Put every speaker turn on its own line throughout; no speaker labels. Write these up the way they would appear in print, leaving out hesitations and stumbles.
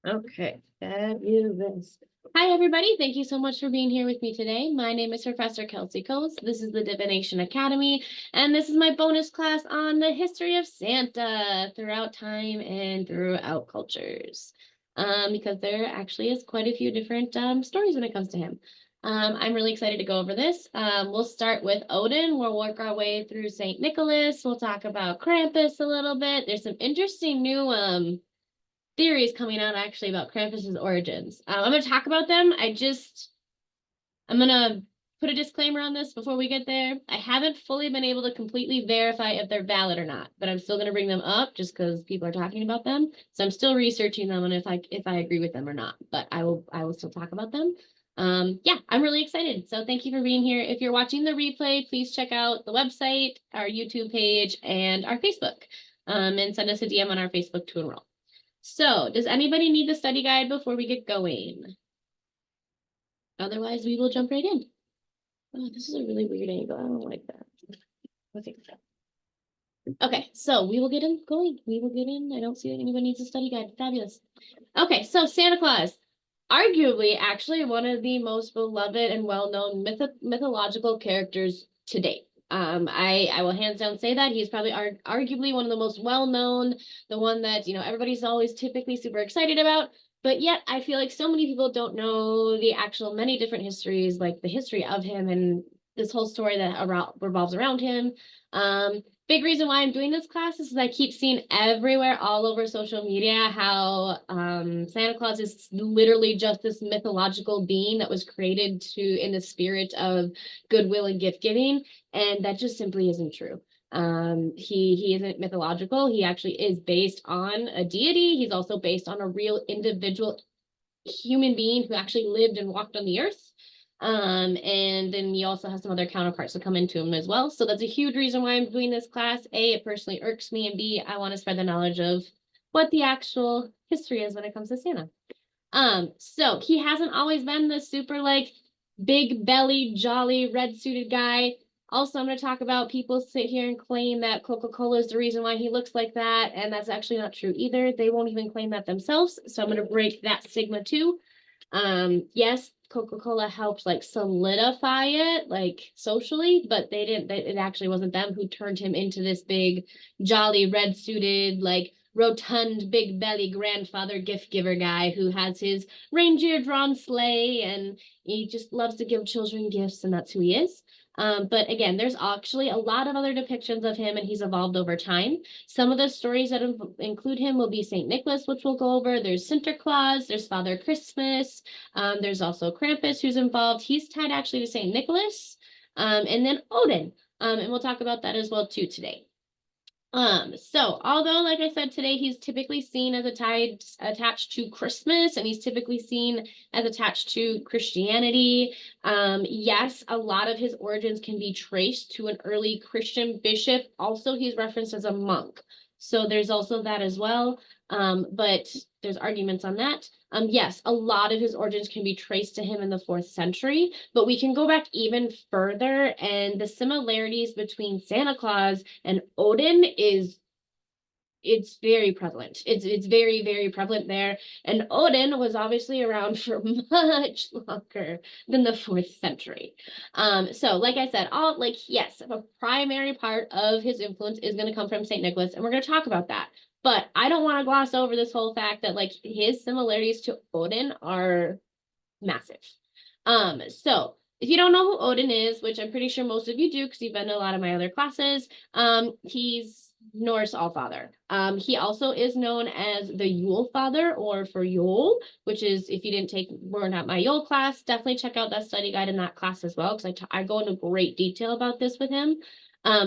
Okay, fabulous. Hi, everybody. Thank you so much for being here with me today. My name is Professor Kelsey Kohs. This is the Divination Academy, and this is my bonus class on the history of Santa throughout time and throughout cultures. Because there actually is quite a few different stories when it comes to him. I'm really excited to go over this. We'll start with Odin. We'll work our way through Saint Nicholas. We'll talk about Krampus a little bit. There's some interesting new theories coming out actually about Krampus's origins. I'm going to talk about them. I'm going to put a disclaimer on this before we get there. I haven't fully been able to completely verify if they're valid or not, but I'm still going to bring them up just because people are talking about them. So I'm still researching them and if I agree with them or not, but I will still talk about them. Yeah, I'm really excited. So thank you for being here. If you're watching the replay, please check out the website, our YouTube page, and our Facebook, and send us a DM on our Facebook to enroll. So, does anybody need the study guide before we get going? Otherwise, we will jump right in. Oh, this is a really weird angle. I don't like that. Okay, so we will get in going. We will get in. I don't see that anybody needs a study guide. Fabulous. Okay, so Santa Claus. Arguably, actually, one of the most beloved and well-known mythological characters to date. I will hands down say that he's probably arguably one of the most well-known, the one that, everybody's always typically super excited about. But yet I feel like so many people don't know the actual many different histories, like the history of him and this whole story that revolves around him. Big reason why I'm doing this class is I keep seeing everywhere all over social media how Santa Claus is literally just this mythological being that was created in the spirit of goodwill and gift giving, and that just simply isn't true. He isn't mythological. He actually is based on a deity. He's also based on a real individual human being who actually lived and walked on the earth. And then he also has some other counterparts that come into him as well. So that's a huge reason why I'm doing this class. A, it personally irks me, and B, I want to spread the knowledge of what the actual history is when it comes to Santa. So he hasn't always been this super like big belly, jolly, red suited guy. Also, I'm going to talk about people sit here and claim that Coca-Cola is the reason why he looks like that, and that's actually not true either. They won't even claim that themselves. So I'm going to break that stigma too. Yes, Coca-Cola helped like solidify it like socially, but it actually wasn't them who turned him into this big, jolly, red suited, like rotund, big belly grandfather gift giver guy who has his reindeer-drawn sleigh and he just loves to give children gifts, and that's who he is. But again, there's actually a lot of other depictions of him, and he's evolved over time. Some of the stories that include him will be St. Nicholas, which we'll go over. There's Sinterklaas, there's Father Christmas. There's also Krampus who's involved. He's tied actually to St. Nicholas. And then Odin. And we'll talk about that as well too today. So although, like I said today, he's typically seen as attached to Christmas, and he's typically seen as attached to Christianity. Yes, a lot of his origins can be traced to an early Christian bishop. Also, he's referenced as a monk. So there's also that as well. But there's arguments on that. Yes, a lot of his origins can be traced to him in the 4th century, but we can go back even further, and the similarities between Santa Claus and Odin it's very prevalent. It's very, very prevalent there. And Odin was obviously around for much longer than the 4th century. So like I said, yes, a primary part of his influence is going to come from St. Nicholas, and we're going to talk about that. But I don't want to gloss over this whole fact that like his similarities to Odin are massive. So if you don't know who Odin is, which I'm pretty sure most of you do because you've been to a lot of my other classes, he's Norse Allfather. He also is known as the Yule Father, or for Yule, which is, if you didn't take Burn Out My Yule class, definitely check out that study guide in that class as well, because I go into great detail about this with him.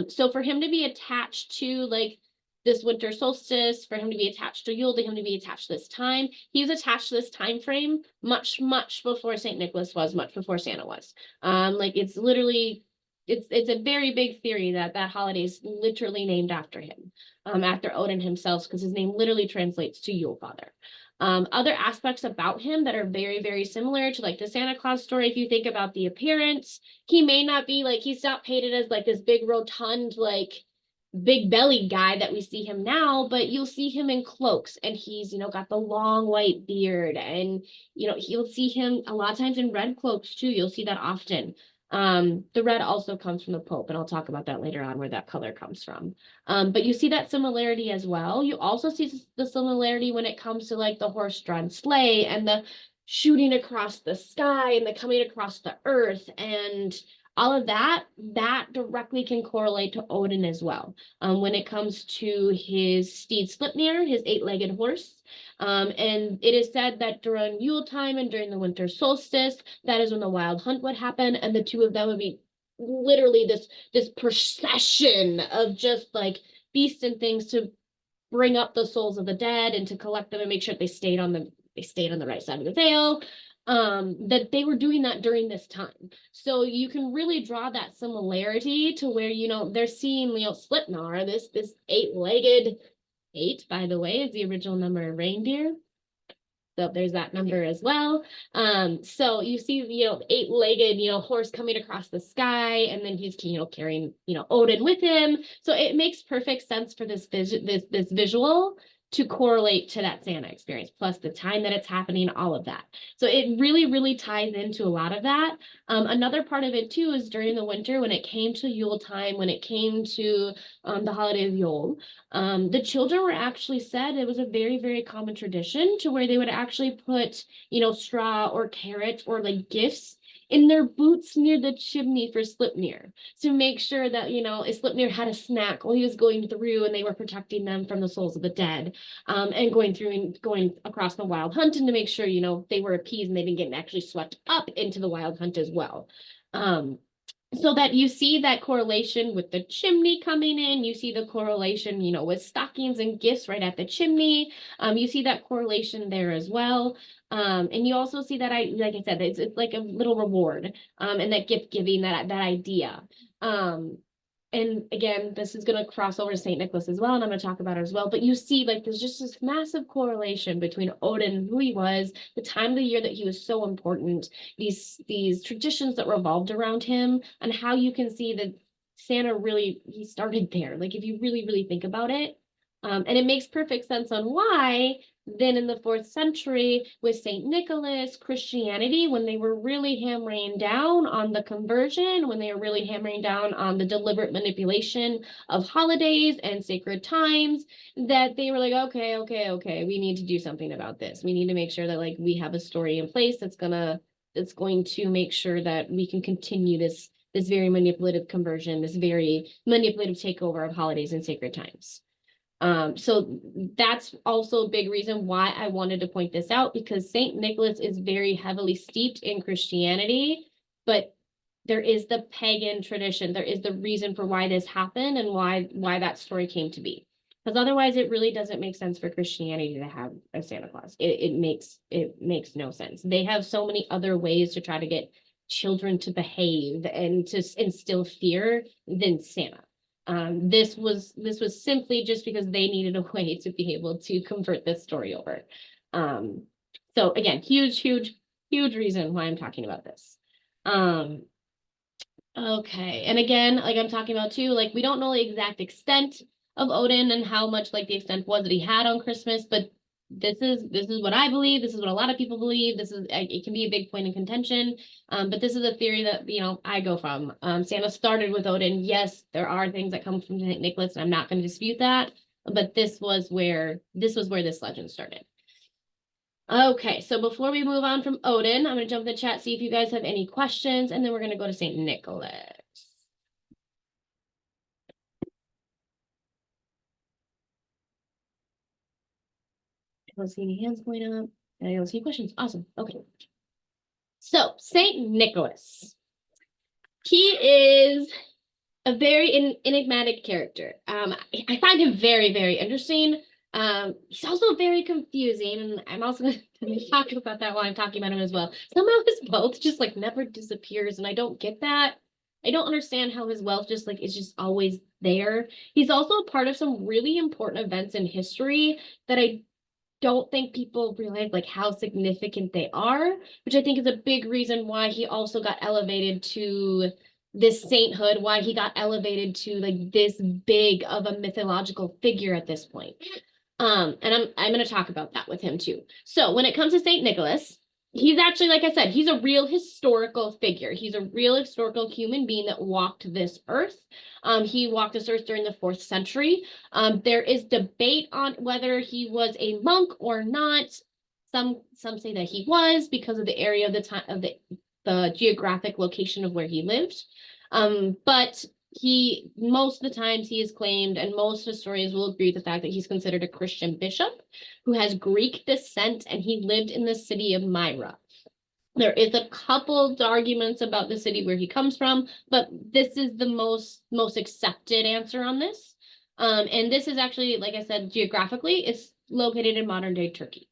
So for him to be attached to like this winter solstice, for him to be attached to Yule, to him to be attached to this time, he was attached to this time frame much, much before St. Nicholas was, much before Santa was. Like it's literally it's a very big theory that that holiday is literally named after him, after Odin himself, because his name literally translates to Yule Father. Other aspects about him that are very, very similar to like the Santa Claus story, if you think about the appearance, he may not be like, he's not painted as like this big rotund, like big belly guy that we see him now, but you'll see him in cloaks, and he's, got the long white beard, and, you'll see him a lot of times in red cloaks too. You'll see that often. The red also comes from the Pope, and I'll talk about that later on, where that color comes from. But you see that similarity as well. You also see the similarity when it comes to like the horse-drawn sleigh and the shooting across the sky and the coming across the earth, and all of that directly can correlate to Odin as well. When it comes to his steed Sleipnir, his eight-legged horse. And it is said that during Yuletime and during the winter solstice, that is when the wild hunt would happen, and the two of them would be literally this procession of just like beasts and things to bring up the souls of the dead and to collect them and make sure they stayed on the right side of the veil. That they were doing that during this time. So you can really draw that similarity to where, they're seeing, Sleipnir, this eight-legged, eight, by the way, is the original number of reindeer. So there's that number as well. So you see, eight-legged, horse coming across the sky, and then he's, carrying, Odin with him. So it makes perfect sense for this visual to correlate to that Santa experience, plus the time that it's happening, all of that. So it really, really ties into a lot of that. Another part of it too is during the winter, when it came to Yuletime, when it came to the holiday of Yule, the children were actually said it was a very, very common tradition to where they would actually put, straw or carrots or like gifts in their boots near the chimney for Sleipnir to make sure that, if Sleipnir had a snack while he was going through and they were protecting them from the souls of the dead, and going through and going across the wild hunt, and to make sure, they were appeased and they didn't get actually swept up into the wild hunt as well. So that you see that correlation with the chimney coming in, you see the correlation, with stockings and gifts right at the chimney. You see that correlation there as well. And you also see that, like I said, it's like a little reward, and that gift giving, that idea. And again, this is going to cross over to St. Nicholas as well, and I'm going to talk about it as well. But you see, like, there's just this massive correlation between Odin and who he was, the time of the year that he was so important, these traditions that revolved around him, and how you can see that Santa really, he started there. Like, if you really, really think about it. And it makes perfect sense on why then in the 4th century with St. Nicholas, Christianity, when they were really hammering down on the conversion, when they were really hammering down on the deliberate manipulation of holidays and sacred times, that they were like, okay, we need to do something about this. We need to make sure that like we have a story in place that's going to make sure that we can continue this very manipulative conversion, this very manipulative takeover of holidays and sacred times. So that's also a big reason why I wanted to point this out, because St. Nicholas is very heavily steeped in Christianity, but there is the pagan tradition. There is the reason for why this happened and why that story came to be. Because otherwise it really doesn't make sense for Christianity to have a Santa Claus. It makes no sense. They have so many other ways to try to get children to behave and to instill fear than Santa. This was simply just because they needed a way to be able to convert this story over. So again, huge reason why I'm talking about this. Okay, and again, like I'm talking about too, like we don't know the exact extent of Odin and how much like the extent was that he had on Christmas, but this is what I believe. This is what a lot of people believe. This is, it can be a big point of contention, but this is a theory that I go from. Santa started with Odin. Yes, there are things that come from St. Nicholas, and I'm not going to dispute that. But this was where this legend started. Okay, so before we move on from Odin, I'm going to jump in the chat, see if you guys have any questions, and then we're going to go to St. Nicholas. I don't see any hands going up. I don't see any questions. Awesome. Okay. So, St. Nicholas. He is a very enigmatic character. I find him very, very interesting. He's also very confusing, and I'm also going to talk about that while I'm talking about him as well. Somehow his wealth just like never disappears, and I don't get that. I don't understand how his wealth just like is just always there. He's also a part of some really important events in history that I don't think people realize like how significant they are, which I think is a big reason why he also got elevated to this sainthood, why he got elevated to like this big of a mythological figure at this point. And I'm going to talk about that with him too. So when it comes to Saint Nicholas, he's actually, like I said, he's a real historical figure. He's a real historical human being that walked this earth. He walked this earth during the 4th century. There is debate on whether he was a monk or not. Some say that he was because of the area of the time of the geographic location of where he lived. But he, most of the times he is claimed, and most historians will agree with the fact that he's considered a Christian bishop who has Greek descent, and he lived in the city of Myra. There is a couple of arguments about the city where he comes from, but this is the most accepted answer on this. And this is actually, like I said, geographically, it's located in modern day Turkey.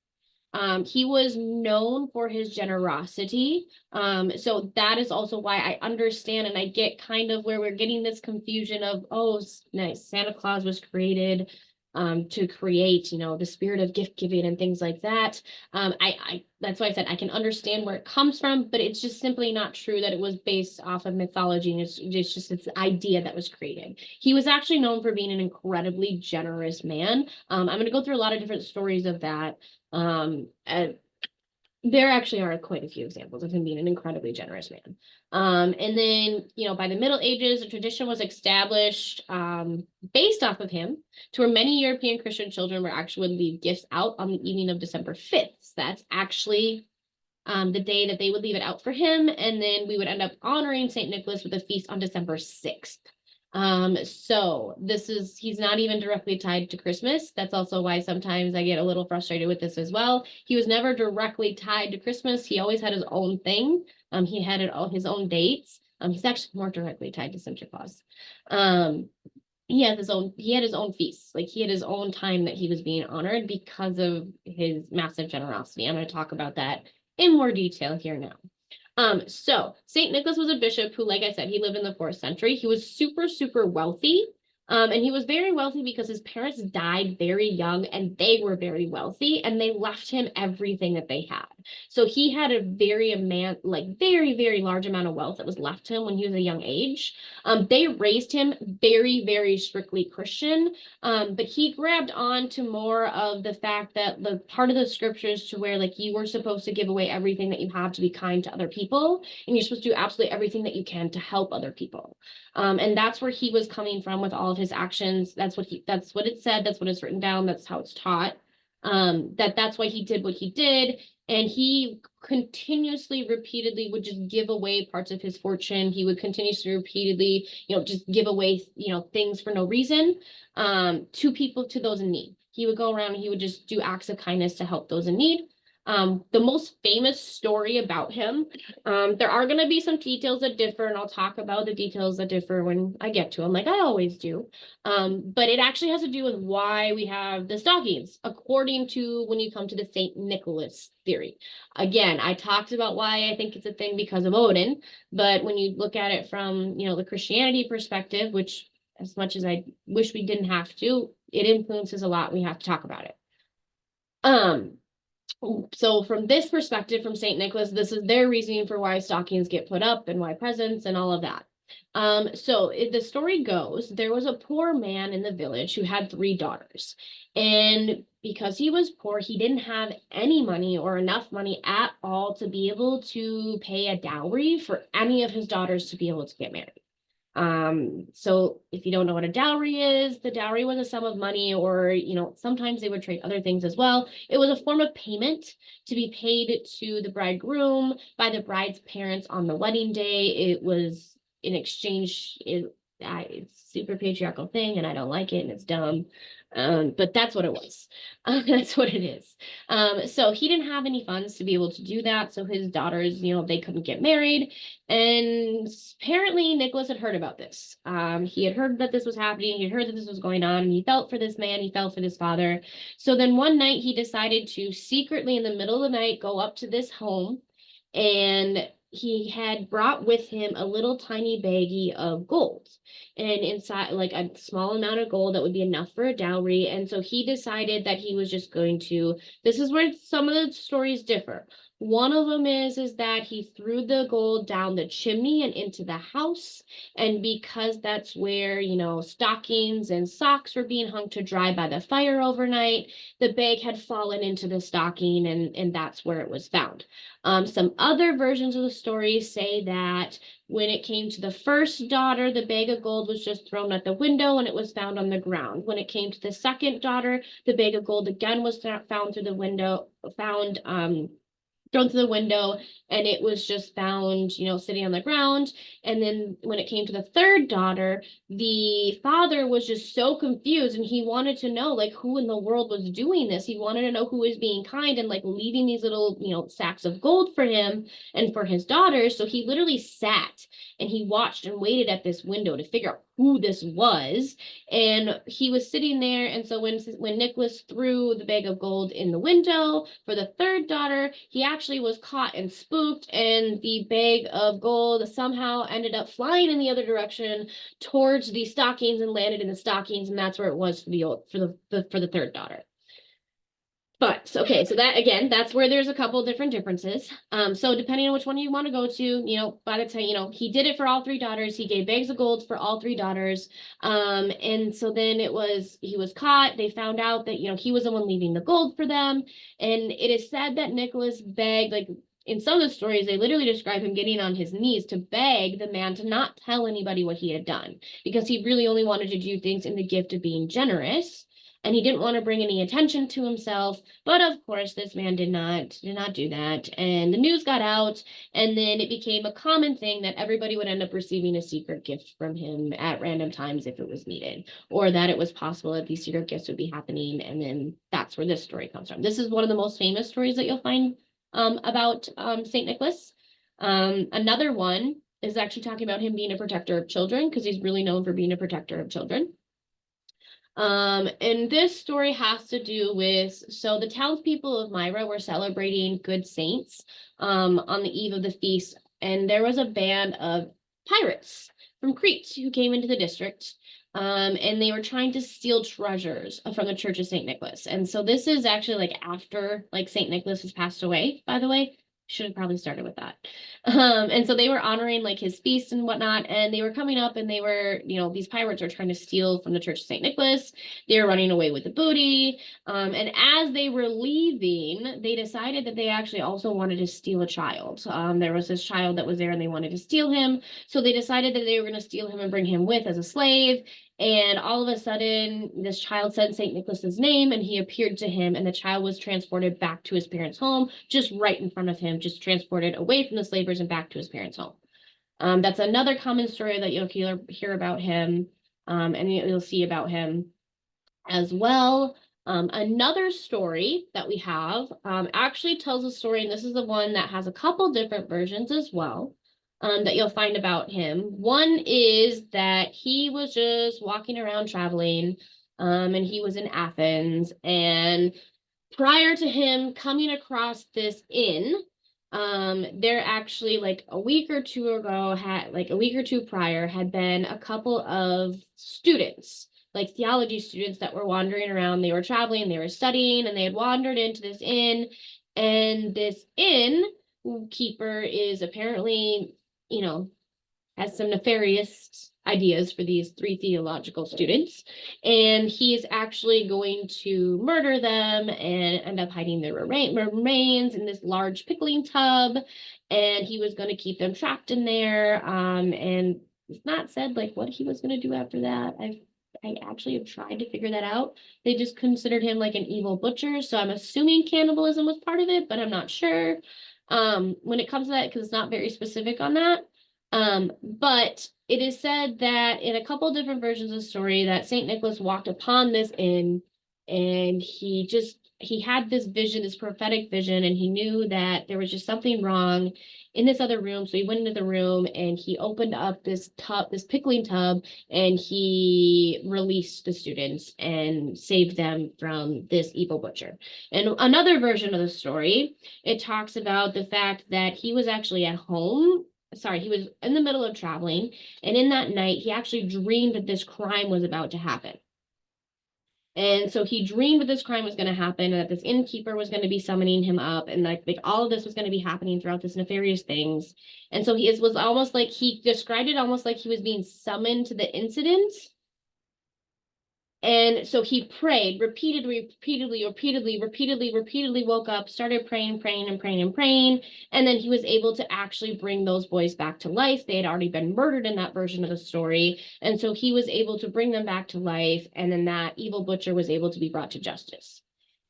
He was known for his generosity. So that is also why I understand and I get kind of where we're getting this confusion of, oh, nice, Santa Claus was created to create, you know, the spirit of gift giving and things like that. That's why I said I can understand where it comes from, but it's just simply not true that it was based off of mythology, and it's just this idea that was created. He was actually known for being an incredibly generous man. I'm going to go through a lot of different stories of that. There actually are quite a few examples of him being an incredibly generous man. And then, you know, by the Middle Ages, a tradition was established based off of him, to where many European Christian children were actually would leave gifts out on the evening of December 5th. So that's actually the day that they would leave it out for him. And then we would end up honoring St. Nicholas with a feast on December 6th. So he's not even directly tied to Christmas. That's also why sometimes I get a little frustrated with this as well. He was never directly tied to Christmas. He always had his own thing. He had all his own dates. He's actually more directly tied to Sinterklaas. He had his own feasts. Like, he had his own time that he was being honored because of his massive generosity. I'm going to talk about that in more detail here now. So St. Nicholas was a bishop who, like I said, he lived in the 4th century. He was super, super wealthy. And he was very wealthy because his parents died very young and they were very wealthy, and they left him everything that they had. So he had a very large amount of wealth that was left to him when he was a young age. They raised him very, very strictly Christian. But he grabbed on to more of the fact that the part of the scriptures to where, like, you were supposed to give away everything that you have to be kind to other people, and you're supposed to do absolutely everything that you can to help other people. And that's where he was coming from with all of his actions. That's what it said. That's what it's written down. That's how it's taught. That's why he did what he did. And he continuously, repeatedly would just give away parts of his fortune. He would continuously, repeatedly, just give away, things for no reason, to people, to those in need. He would go around and he would just do acts of kindness to help those in need. The most famous story about him, there are going to be some details that differ, and I'll talk about the details that differ when I get to them, like I always do. But it actually has to do with why we have the stockings, according to when you come to the St. Nicholas theory. Again, I talked about why I think it's a thing because of Odin, but when you look at it from, the Christianity perspective, which, as much as I wish we didn't have to, it influences a lot. We have to talk about it. So from this perspective, from St. Nicholas, this is their reasoning for why stockings get put up and why presents and all of that. So the story goes, there was a poor man in the village who had 3 daughters. And because he was poor, he didn't have any money or enough money at all to be able to pay a dowry for any of his daughters to be able to get married. So if you don't know what a dowry is, the dowry was a sum of money, or, sometimes they would trade other things as well. It was a form of payment to be paid to the bridegroom by the bride's parents on the wedding day. It was in exchange. It's a super patriarchal thing, and I don't like it, and it's dumb. But that's what it was. That's what it is. So he didn't have any funds to be able to do that. So his daughters, they couldn't get married. And apparently Nicholas had heard about this. He had heard that this was happening. He had heard that this was going on, and he felt for this man. He felt for this father. So then one night he decided to secretly, in the middle of the night, go up to this home and he had brought with him a little tiny baggie of gold, and inside, like a small amount of gold that would be enough for a dowry. And so he decided that he was just going to, this is where some of the stories differ. One of them is that he threw the gold down the chimney and into the house. And because that's where, stockings and socks were being hung to dry by the fire overnight, the bag had fallen into the stocking, and that's where it was found. Some other versions of the story say that when it came to the first daughter, the bag of gold was just thrown at the window and it was found on the ground. When it came to the second daughter, the bag of gold again was found through the window, thrown through the window, and it was just found, sitting on the ground. And then when it came to the third daughter, the father was just so confused, and he wanted to know, like, who in the world was doing this. He wanted to know who was being kind and, like, leaving these little, sacks of gold for him and for his daughters. So he literally sat and he watched and waited at this window to figure out who this was. And he was sitting there. And so when Nicholas threw the bag of gold in the window for the third daughter, he actually was caught and spooked, and the bag of gold somehow ended up flying in the other direction towards the stockings and landed in the stockings, and that's where it was for the third daughter. But okay, so that again, that's where there's a couple different differences. So depending on which one you want to go to, by the time, he did it for all three daughters. He gave bags of gold for all three daughters. And so then he was caught. They found out that, he was the one leaving the gold for them. And it is said that Nicholas begged, like, in some of the stories, they literally describe him getting on his knees to beg the man to not tell anybody what he had done, because he really only wanted to do things in the gift of being generous. And he didn't want to bring any attention to himself. But of course, this man did not do that. And the news got out, and then it became a common thing that everybody would end up receiving a secret gift from him at random times if it was needed, or that it was possible that these secret gifts would be happening. And then that's where this story comes from. This is one of the most famous stories that you'll find about St. Nicholas. Another one is actually talking about him being a protector of children, because he's really known for being a protector of children. And this story has to do with, so the townspeople of Myra were celebrating good saints on the eve of the feast, and there was a band of pirates from Crete who came into the district, and they were trying to steal treasures from the Church of St. Nicholas. And so this is actually like after St. Nicholas has passed away, by the way. Should have probably started with that. And so they were honoring his feast and whatnot, and they were coming up, and they were, these pirates are trying to steal from the Church of St. Nicholas. They were running away with the booty. And as they were leaving, they decided that they actually also wanted to steal a child. There was this child that was there, and they wanted to steal him. So they decided that they were going to steal him and bring him with as a slave. And all of a sudden, this child said St. Nicholas's name, and he appeared to him, and the child was transported back to his parents' home, just right in front of him, just transported away from the slavers and back to his parents' home. That's another common story that you'll hear about him, and you'll see about him as well. Another story that we have actually tells a story, and this is the one that has a couple different versions as well. That you'll find about him. One is that he was just walking around traveling, and he was in Athens. And prior to him coming across this inn, there actually a week or two prior had been a couple of students, theology students, that were wandering around. They were traveling, they were studying, and they had wandered into this inn. And this inn keeper is apparently, has some nefarious ideas for these three theological students, and he is actually going to murder them and end up hiding their remains in this large pickling tub, and he was going to keep them trapped in there. And it's not said what he was going to do after that. I actually have tried to figure that out. They just considered him an evil butcher, so I'm assuming cannibalism was part of it, but I'm not sure. When it comes to that, because it's not very specific on that. But it is said that in a couple different versions of the story that St. Nicholas walked upon this inn, and he just he had this vision, this prophetic vision, and he knew that there was just something wrong in this other room. So he went into the room and he opened up this tub, this pickling tub, and he released the students and saved them from this evil butcher. And another version of the story, it talks about the fact that he was actually at home. Sorry, he was in the middle of traveling, and in that night, he actually dreamed that this crime was about to happen. And so he dreamed that this crime was going to happen, and that this innkeeper was going to be summoning him up, and like all of this was going to be happening throughout this nefarious things. And so he was almost like, he described it almost like he was being summoned to the incident. And so he prayed repeatedly, woke up, started praying. And then he was able to actually bring those boys back to life. They had already been murdered in that version of the story. And so he was able to bring them back to life. And then that evil butcher was able to be brought to justice.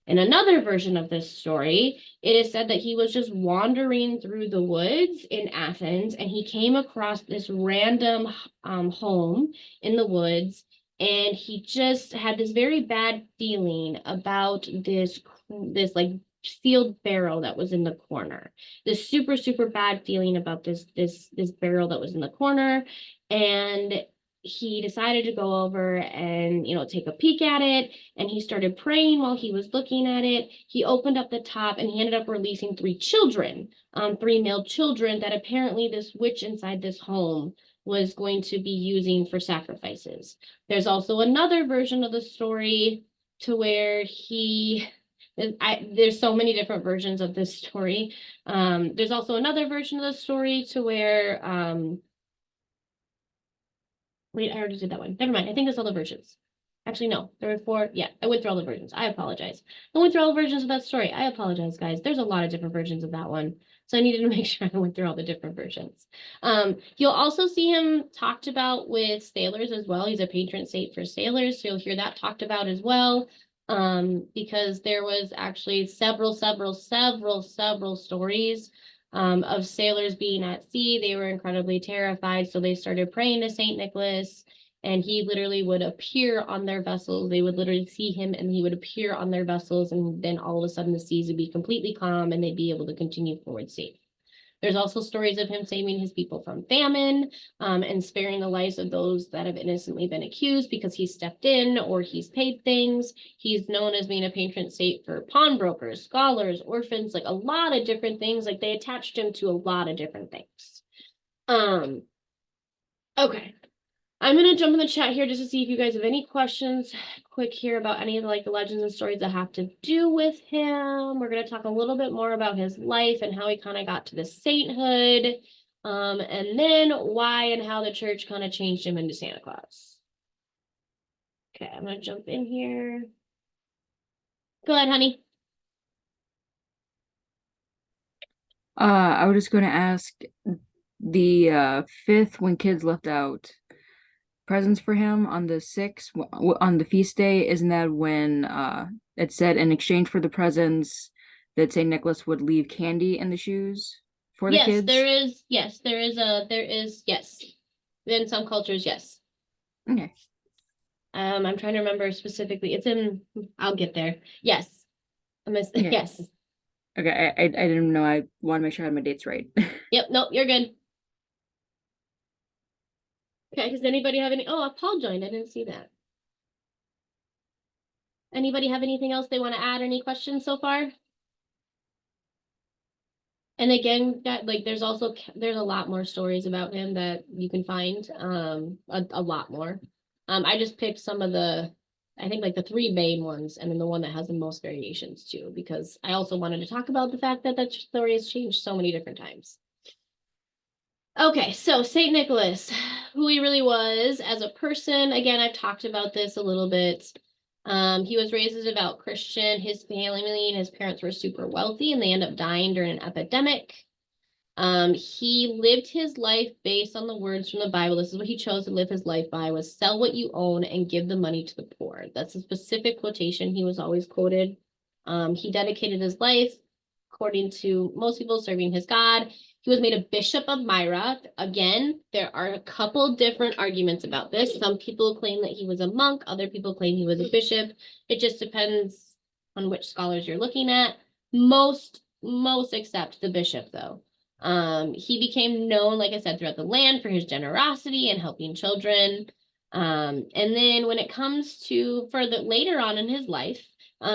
In another version of this story, it is said that he was just wandering through the woods in Athens, and he came across this random home in the woods. And he just had this very bad feeling about this like sealed barrel that was in the corner. This super bad feeling about this barrel that was in the corner. And he decided to go over and, take a peek at it. And he started praying while he was looking at it. He opened up the top and he ended up releasing 3 children, 3 male children that apparently this witch inside this home was going to be using for sacrifices. There's also another version of the story to where there's so many different versions of this story. There's also another version of the story to where, wait, I already did that one. Never mind. I think there's all the versions. Actually, no, there were 4. Yeah, I went through all the versions. I apologize. I went through all the versions of that story. I apologize, guys. There's a lot of different versions of that one. So I needed to make sure I went through all the different versions. You'll also see him talked about with sailors as well. He's a patron saint for sailors. So you'll hear that talked about as well. Because there was actually several stories of sailors being at sea. They were incredibly terrified. So they started praying to Saint Nicholas. And he literally would appear on their vessels. They would literally see him and he would appear on their vessels. And then all of a sudden the seas would be completely calm and they'd be able to continue forward safe. There's also stories of him saving his people from famine and sparing the lives of those that have innocently been accused because he stepped in or he's paid things. He's known as being a patron saint for pawnbrokers, scholars, orphans, like a lot of different things. Like they attached him to a lot of different things. Okay. I'm going to jump in the chat here just to see if you guys have any questions quick here about any of the legends and stories that have to do with him. We're going to talk a little bit more about his life and how he kind of got to the sainthood, and then why and how the church kind of changed him into Santa Claus. Okay, I'm going to jump in here. Go ahead, honey.
I was just going to ask the 5th, when kids left out presents for him on the 6th, on the feast day, isn't that when it said in exchange for the presents that St. Nicholas would leave candy in the shoes for the kids?
Yes, there is, yes. In some cultures, yes.
Okay.
I'm trying to remember specifically. I'll get there. Yes.
Okay.
Yes.
Okay, I didn't know. I want to make sure I had my dates right.
Yep, nope, you're good. Okay, does anybody have any? Oh, Paul joined. I didn't see that. Anybody have anything else they want to add? Any questions so far? And again, there's a lot more stories about him that you can find. A lot more. I just picked some of I think the 3 main ones, and then the one that has the most variations too, because I also wanted to talk about the fact that that story has changed so many different times. Okay, so St. Nicholas, who he really was as a person. Again, I've talked about this a little bit. He was raised as a devout Christian. His family and his parents were super wealthy, and they end up dying during an epidemic. He lived his life based on the words from the Bible. This is what he chose to live his life by, was sell what you own and give the money to the poor. That's a specific quotation he was always quoted. He dedicated his life, according to most people, serving his God. He was made a bishop of Myra. Again, there are a couple different arguments about this. Some people claim that he was a monk. Other people claim he was a bishop. It just depends on which scholars you're looking at. Most accept the bishop, though. He became known, like I said, throughout the land for his generosity and helping children. And then when it comes to further later on in his life,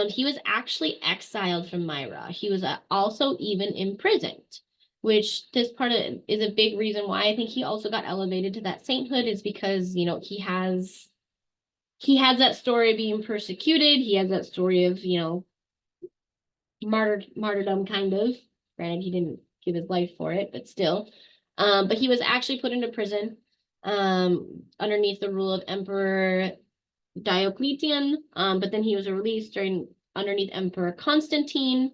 he was actually exiled from Myra. He was also even imprisoned, which this part of is a big reason why I think he also got elevated to that sainthood, is because, you know, he has that story of being persecuted. He has that story of, you know, martyrdom, kind of. Granted, he didn't give his life for it, but still. But he was actually put into prison underneath the rule of Emperor Diocletian. But then he was released underneath Emperor Constantine.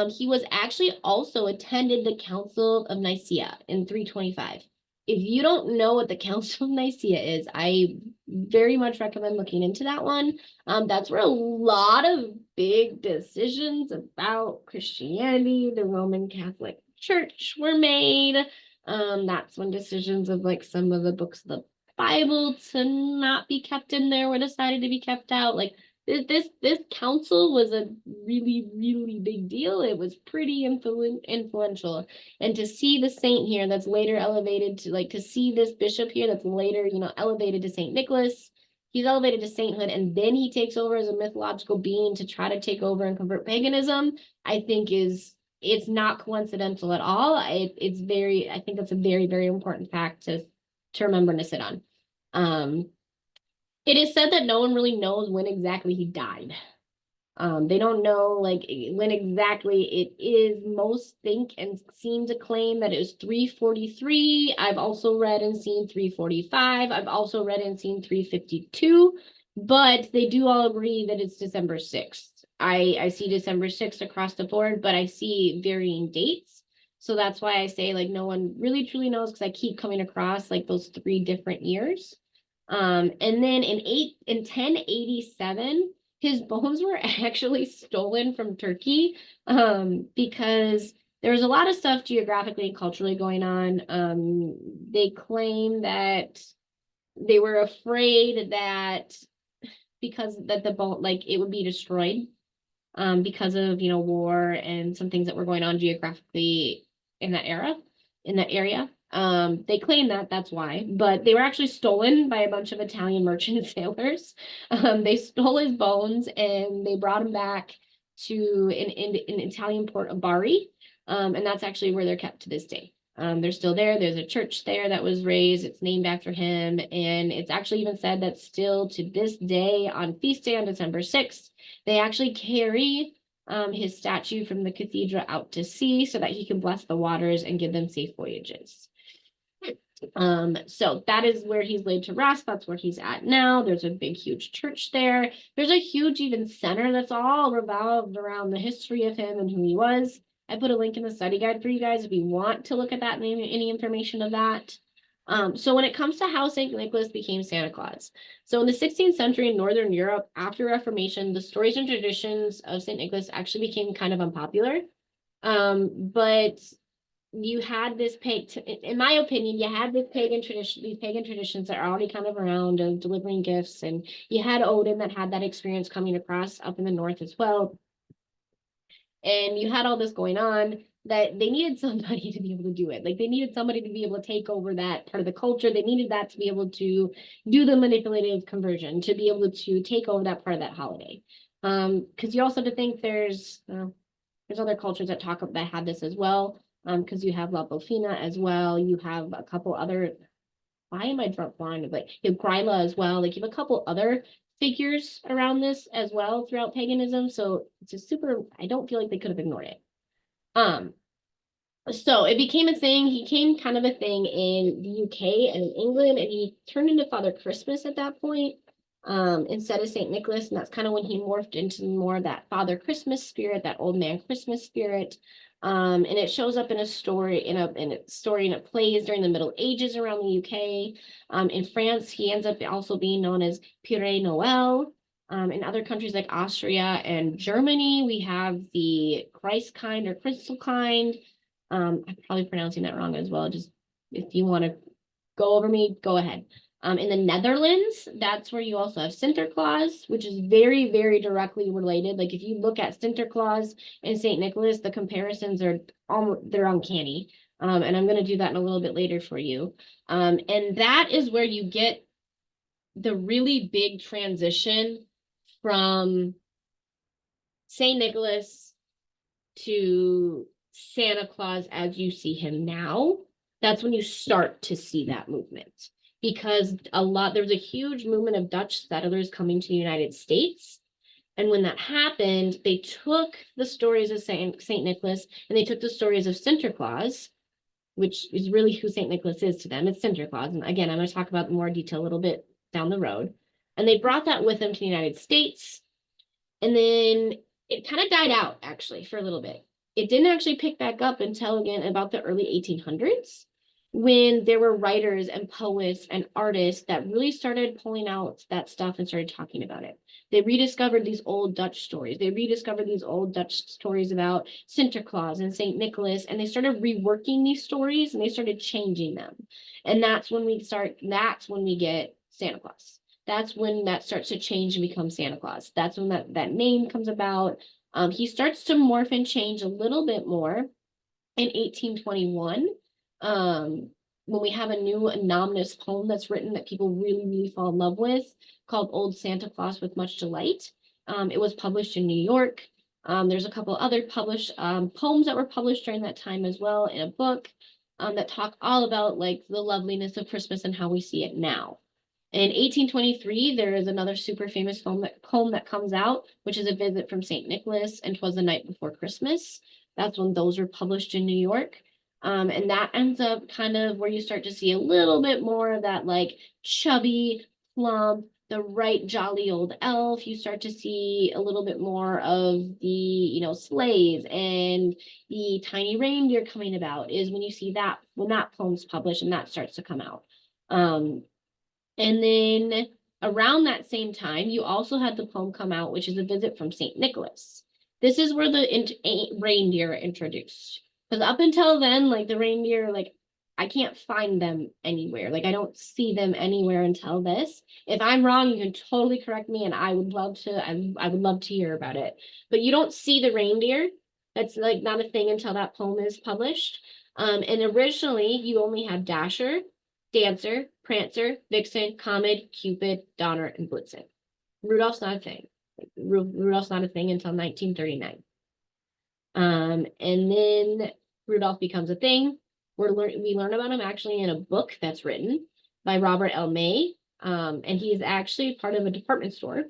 He was actually also attended the Council of Nicaea in 325. If you don't know what the Council of Nicaea is, I very much recommend looking into that one. That's where a lot of big decisions about Christianity, the Roman Catholic Church, were made. That's when decisions of like some of the books of the Bible to not be kept in there were decided to be kept out. Like this council was a really big deal. It was pretty influential. And to see the saint here that's later elevated to, like, to see this bishop here that's later, you know, elevated to Saint Nicholas, he's elevated to sainthood, and then he takes over as a mythological being to try to take over and convert paganism, I think it's not coincidental at all. I think that's a very important fact to remember and to sit on. It is said that no one really knows when exactly he died. They don't know like when exactly it is. Most think and seem to claim that it was 343. I've also read and seen 345. I've also read and seen 352, but they do all agree that it's December 6th. I see December 6th across the board, but I see varying dates. So that's why I say like no one really truly knows, because I keep coming across like those 3 different years. And then in 1087, his bones were actually stolen from Turkey, because there was a lot of stuff geographically and culturally going on. They claim that they were afraid that because that the bone, like, it would be destroyed, because of, you know, war and some things that were going on geographically in that area. They claim that that's why, but they were actually stolen by a bunch of Italian merchant sailors. They stole his bones and they brought him back to an Italian port of Bari. And that's actually where they're kept to this day. They're still there. There's a church there that was raised. It's named after him. And it's actually even said that still to this day, on feast day on December 6th, they actually carry his statue from the cathedral out to sea so that he can bless the waters and give them safe voyages. So that is where he's laid to rest. That's where he's at now. There's a big, huge church there. There's a huge even center that's all revolved around the history of him and who he was. I put a link in the study guide for you guys if you want to look at that and any information of that. So when it comes to how St. Nicholas became Santa Claus. So in the 16th century in Northern Europe, after Reformation, the stories and traditions of St. Nicholas actually became kind of unpopular. But you had this in my opinion, you had this these pagan traditions that are already kind of around of delivering gifts. And you had Odin that had that experience coming across up in the north as well. And you had all this going on that they needed somebody to be able to do it. Like they needed somebody to be able to take over that part of the culture. They needed that to be able to do the manipulative conversion, to be able to take over that part of that holiday. Because you also have to think there's other cultures that have this as well. Because you have La Befana as well. You have a couple other, why am I drunk blind? Like you have Gryla as well. Like you have a couple other figures around this as well throughout paganism. So it's I don't feel like they could have ignored it. So it became a thing. He came kind of a thing in the UK and in England, and he turned into Father Christmas at that point, instead of St. Nicholas. And that's kind of when he morphed into more of that Father Christmas spirit, that old man Christmas spirit. And it shows up in a story, and it plays during the Middle Ages around the UK. In France, he ends up also being known as Père Noël. In other countries like Austria and Germany, we have the Christkind or Christkind. I'm probably pronouncing that wrong as well. Just if you want to go over me, go ahead. In the Netherlands, that's where you also have Sinterklaas, which is very, very directly related. Like if you look at Sinterklaas and Saint Nicholas, the comparisons are they're uncanny. And I'm going to do that in a little bit later for you. And that is where you get the really big transition from Saint Nicholas to Santa Claus as you see him now. That's when you start to see that movement, because there was a huge movement of Dutch settlers coming to the United States. And when that happened, they took the stories of Saint Nicholas and they took the stories of Sinterklaas, which is really who Saint Nicholas is to them. It's Sinterklaas. And again, I'm going to talk about more detail a little bit down the road. And they brought that with them to the United States. And then it kind of died out actually for a little bit. It didn't actually pick back up until again about the early 1800s, when there were writers and poets and artists that really started pulling out that stuff and started talking about it. They rediscovered these old Dutch stories. They rediscovered these old Dutch stories about Sinterklaas and Saint Nicholas, and they started reworking these stories and they started changing them. And that's when we get Santa Claus. That's when that starts to change and become Santa Claus. That's when that name comes about. He starts to morph and change a little bit more in 1821. When we have a new anonymous poem that's written that people really, really fall in love with, called Old Santa Claus with Much Delight. It was published in New York. There's a couple other published poems that were published during that time as well in a book that talk all about like the loveliness of Christmas and how we see it now. In 1823, there is another super famous poem that comes out, which is A Visit from St. Nicholas and 'Twas the Night Before Christmas. That's when those were published in New York. And that ends up kind of where you start to see a little bit more of that like chubby, plump, the right jolly old elf. You start to see a little bit more of the, sleighs and the tiny reindeer coming about is when you see that, when that poem's published and that starts to come out. And then around that same time, you also had the poem come out, which is A Visit from St. Nicholas. This is where the reindeer are introduced. Because up until then, like the reindeer, like I can't find them anywhere. Like I don't see them anywhere until this. If I'm wrong, you can totally correct me, and I would love to. I would love to hear about it. But you don't see the reindeer. That's like not a thing until that poem is published. And originally, you only had Dasher, Dancer, Prancer, Vixen, Comet, Cupid, Donner, and Blitzen. Rudolph's not a thing. Rudolph's not a thing until 1939. And then Rudolph becomes a thing. We learn about him actually in a book that's written by Robert L. May. And he's actually part of a department store.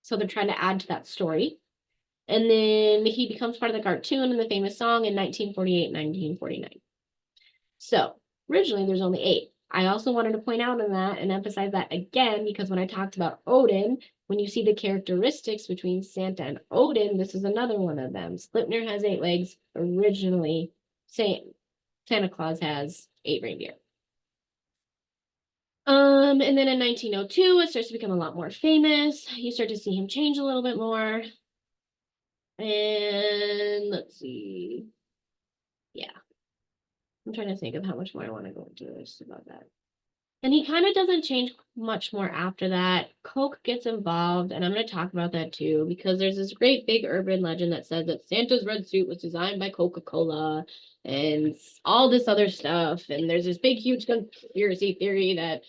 So they're trying to add to that story. And then he becomes part of the cartoon and the famous song in 1948, 1949. So originally there's only 8. I also wanted to point out on that and emphasize that again, because when I talked about Odin, when you see the characteristics between Santa and Odin, this is another one of them. Sleipnir has 8 legs. Originally, Santa Claus has 8 reindeer. And then in 1902, it starts to become a lot more famous. You start to see him change a little bit more. And let's see. Yeah. I'm trying to think of how much more I want to go into this about that. And he kind of doesn't change much more after that. Coke gets involved, and I'm going to talk about that too, because there's this great big urban legend that says that Santa's red suit was designed by Coca-Cola and all this other stuff. And there's this big, huge conspiracy theory that,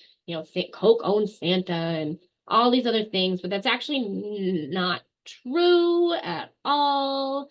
Coke owns Santa and all these other things, but that's actually not true at all.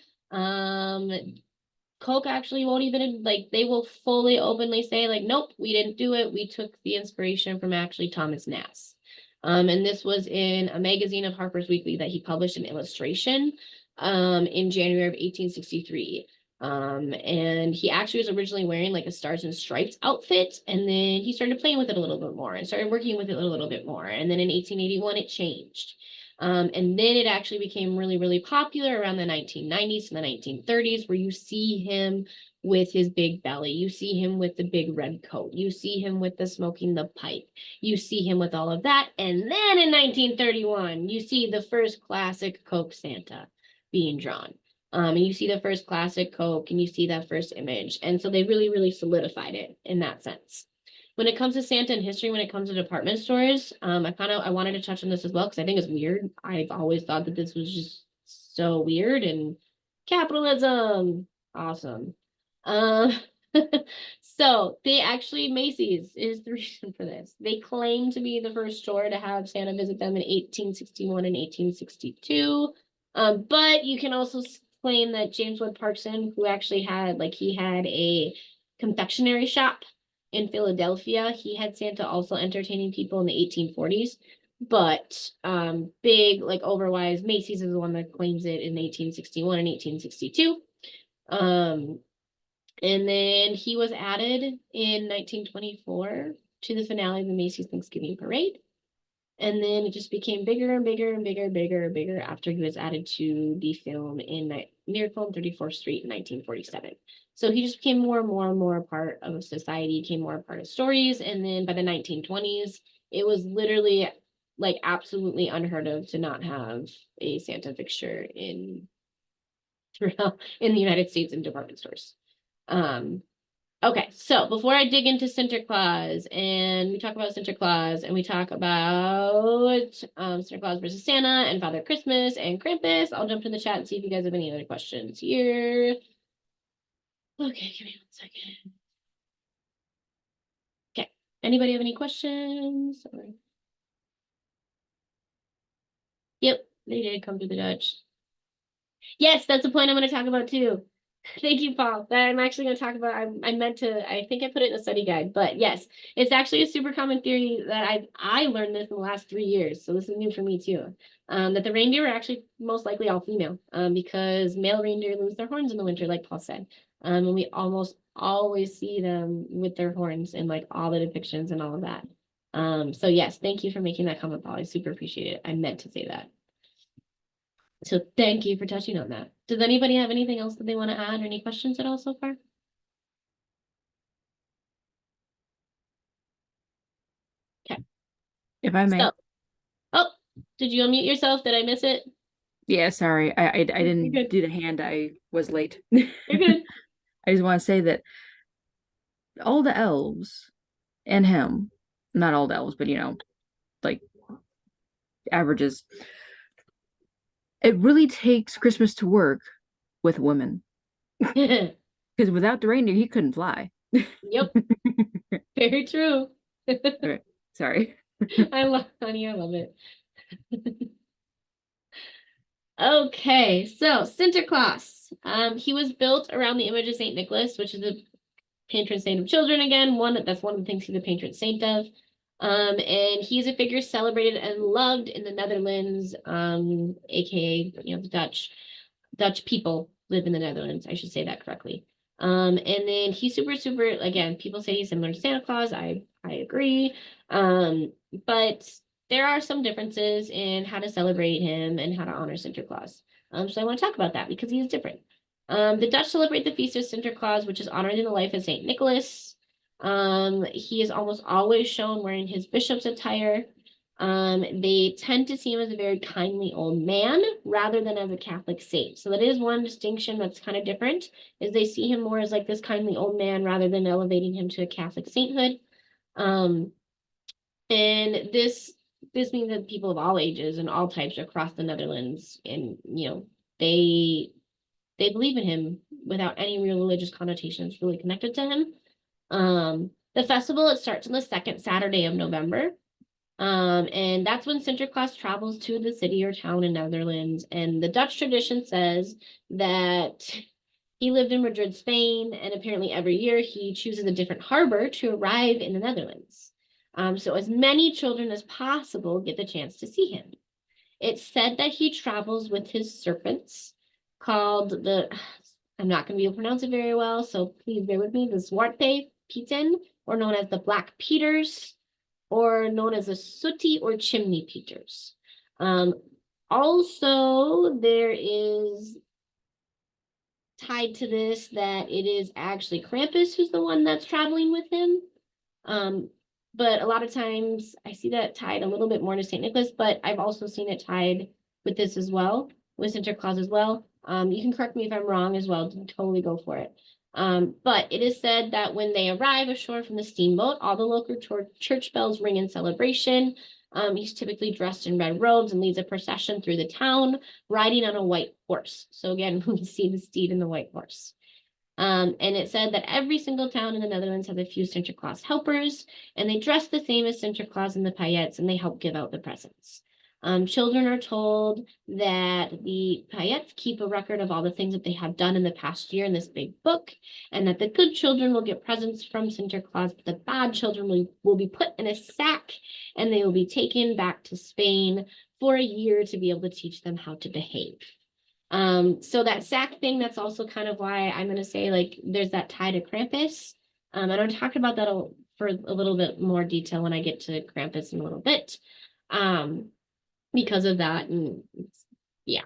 Coke actually won't even, they will fully openly say, nope, we didn't do it. We took the inspiration from actually Thomas Nast. And this was in a magazine of Harper's Weekly that he published an illustration in January of 1863. And he actually was originally wearing a Stars and Stripes outfit, and then he started playing with it a little bit more and started working with it a little bit more. And then in 1881, it changed. And then it actually became really, really popular around the 1990s and the 1930s, where you see him with his big belly. You see him with the big red coat. You see him with the smoking the pipe. You see him with all of that. And then in 1931, you see the first classic Coke Santa being drawn. And you see the first classic Coke, and you see that first image. And so they really, really solidified it in that sense. when it comes to Santa and history, when it comes to department stores, I wanted to touch on this as well because I think it's weird. I've always thought that this was just so weird and capitalism, awesome. Um, so they actually Macy's is the reason for this. They claim to be the first store to have Santa visit them in 1861 and 1862. But you can also claim that James Wood Parkson, who actually had he had a confectionery shop in Philadelphia, he had Santa also entertaining people in the 1840s. But big overwise Macy's is the one that claims it in 1861 and 1862. And then he was added in 1924 to the finale of the Macy's Thanksgiving Parade. And then it just became bigger and bigger and bigger and bigger and bigger after he was added to the film in Miracle on 34th Street in 1947. So he just became more and more and more a part of society, became more a part of stories. And then by the 1920s, it was literally absolutely unheard of to not have a Santa fixture in the United States in department stores. Okay, so before I dig into Sinterklaas and we talk about Sinterklaas and we talk about Sinterklaas versus Santa and Father Christmas and Krampus, I'll jump to the chat and see if you guys have any other questions here. Okay, give me 1 second. Okay, anybody have any questions? Yep, they did come to the Dutch. Yes, that's a point I'm going to talk about too. Thank you, Paul. That I'm actually going to talk about. I meant to. I think I put it in a study guide, but yes, it's actually a super common theory that I learned this in the last 3 years, so this is new for me too. That the reindeer are actually most likely all female, because male reindeer lose their horns in the winter, like Paul said. And we almost always see them with their horns in all the depictions and all of that. So yes, thank you for making that comment, Paul. I super appreciate it. I meant to say that. So thank you for touching on that. Does anybody have anything else that they want to add or any questions at all so far? Okay.
If I may.
So, oh, did you unmute yourself? Did I miss it?
Yeah, sorry. I didn't
good.
do the hand. I was late.
You're good.
I just want to say that all the elves and him, not all the elves, but averages, it really takes Christmas to work with women. Because without the reindeer, he couldn't fly.
Yep. Very true.
Okay, sorry.
I love it. Okay, so Sinterklaas. He was built around the image of Saint Nicholas, which is the patron saint of children again. That's one of the things he's the patron saint of. And he's a figure celebrated and loved in the Netherlands, aka the Dutch people live in the Netherlands. I should say that correctly. And then he's super, again, people say he's similar to Santa Claus. I agree. But there are some differences in how to celebrate him and how to honor Sinterklaas. So I want to talk about that because he is different. The Dutch celebrate the feast of Sinterklaas, which is honored in the life of Saint Nicholas. He is almost always shown wearing his bishop's attire. They tend to see him as a very kindly old man rather than as a Catholic saint. So that is one distinction that's kind of different, is they see him more as this kindly old man rather than elevating him to a Catholic sainthood. And this means that people of all ages and all types across the Netherlands, and they believe in him without any real religious connotations really connected to him. The festival, it starts on the second Saturday of November. And that's when Sinterklaas travels to the city or town in Netherlands. And the Dutch tradition says that he lived in Madrid, Spain, and apparently every year he chooses a different harbor to arrive in the Netherlands. So as many children as possible get the chance to see him. It's said that he travels with his serpents called I'm not going to be able to pronounce it very well, so please bear with me, the Zwarte Pieten, or known as the Black Peters, or known as the Sooty or Chimney Peters. Also, there is tied to this that it is actually Krampus who's the one that's traveling with him. But a lot of times I see that tied a little bit more to St. Nicholas, but I've also seen it tied with this as well, with Sinterklaas as well. You can correct me if I'm wrong as well, totally go for it. But it is said that when they arrive ashore from the steamboat, all the local church bells ring in celebration. He's typically dressed in red robes and leads a procession through the town, riding on a white horse. So again, we see the steed and the white horse. And it said that every single town in the Netherlands has a few Sinterklaas helpers, and they dress the same as Sinterklaas in the paillettes, and they help give out the presents. Children are told that the paillettes keep a record of all the things that they have done in the past year in this big book, and that the good children will get presents from Sinterklaas, but the bad children will be put in a sack, and they will be taken back to Spain for a year to be able to teach them how to behave. So that sack thing, that's also kind of why I'm going to say, like, there's that tie to Krampus. And I'll talk about that for a little bit more detail when I get to Krampus in a little bit. Because of that, and yeah.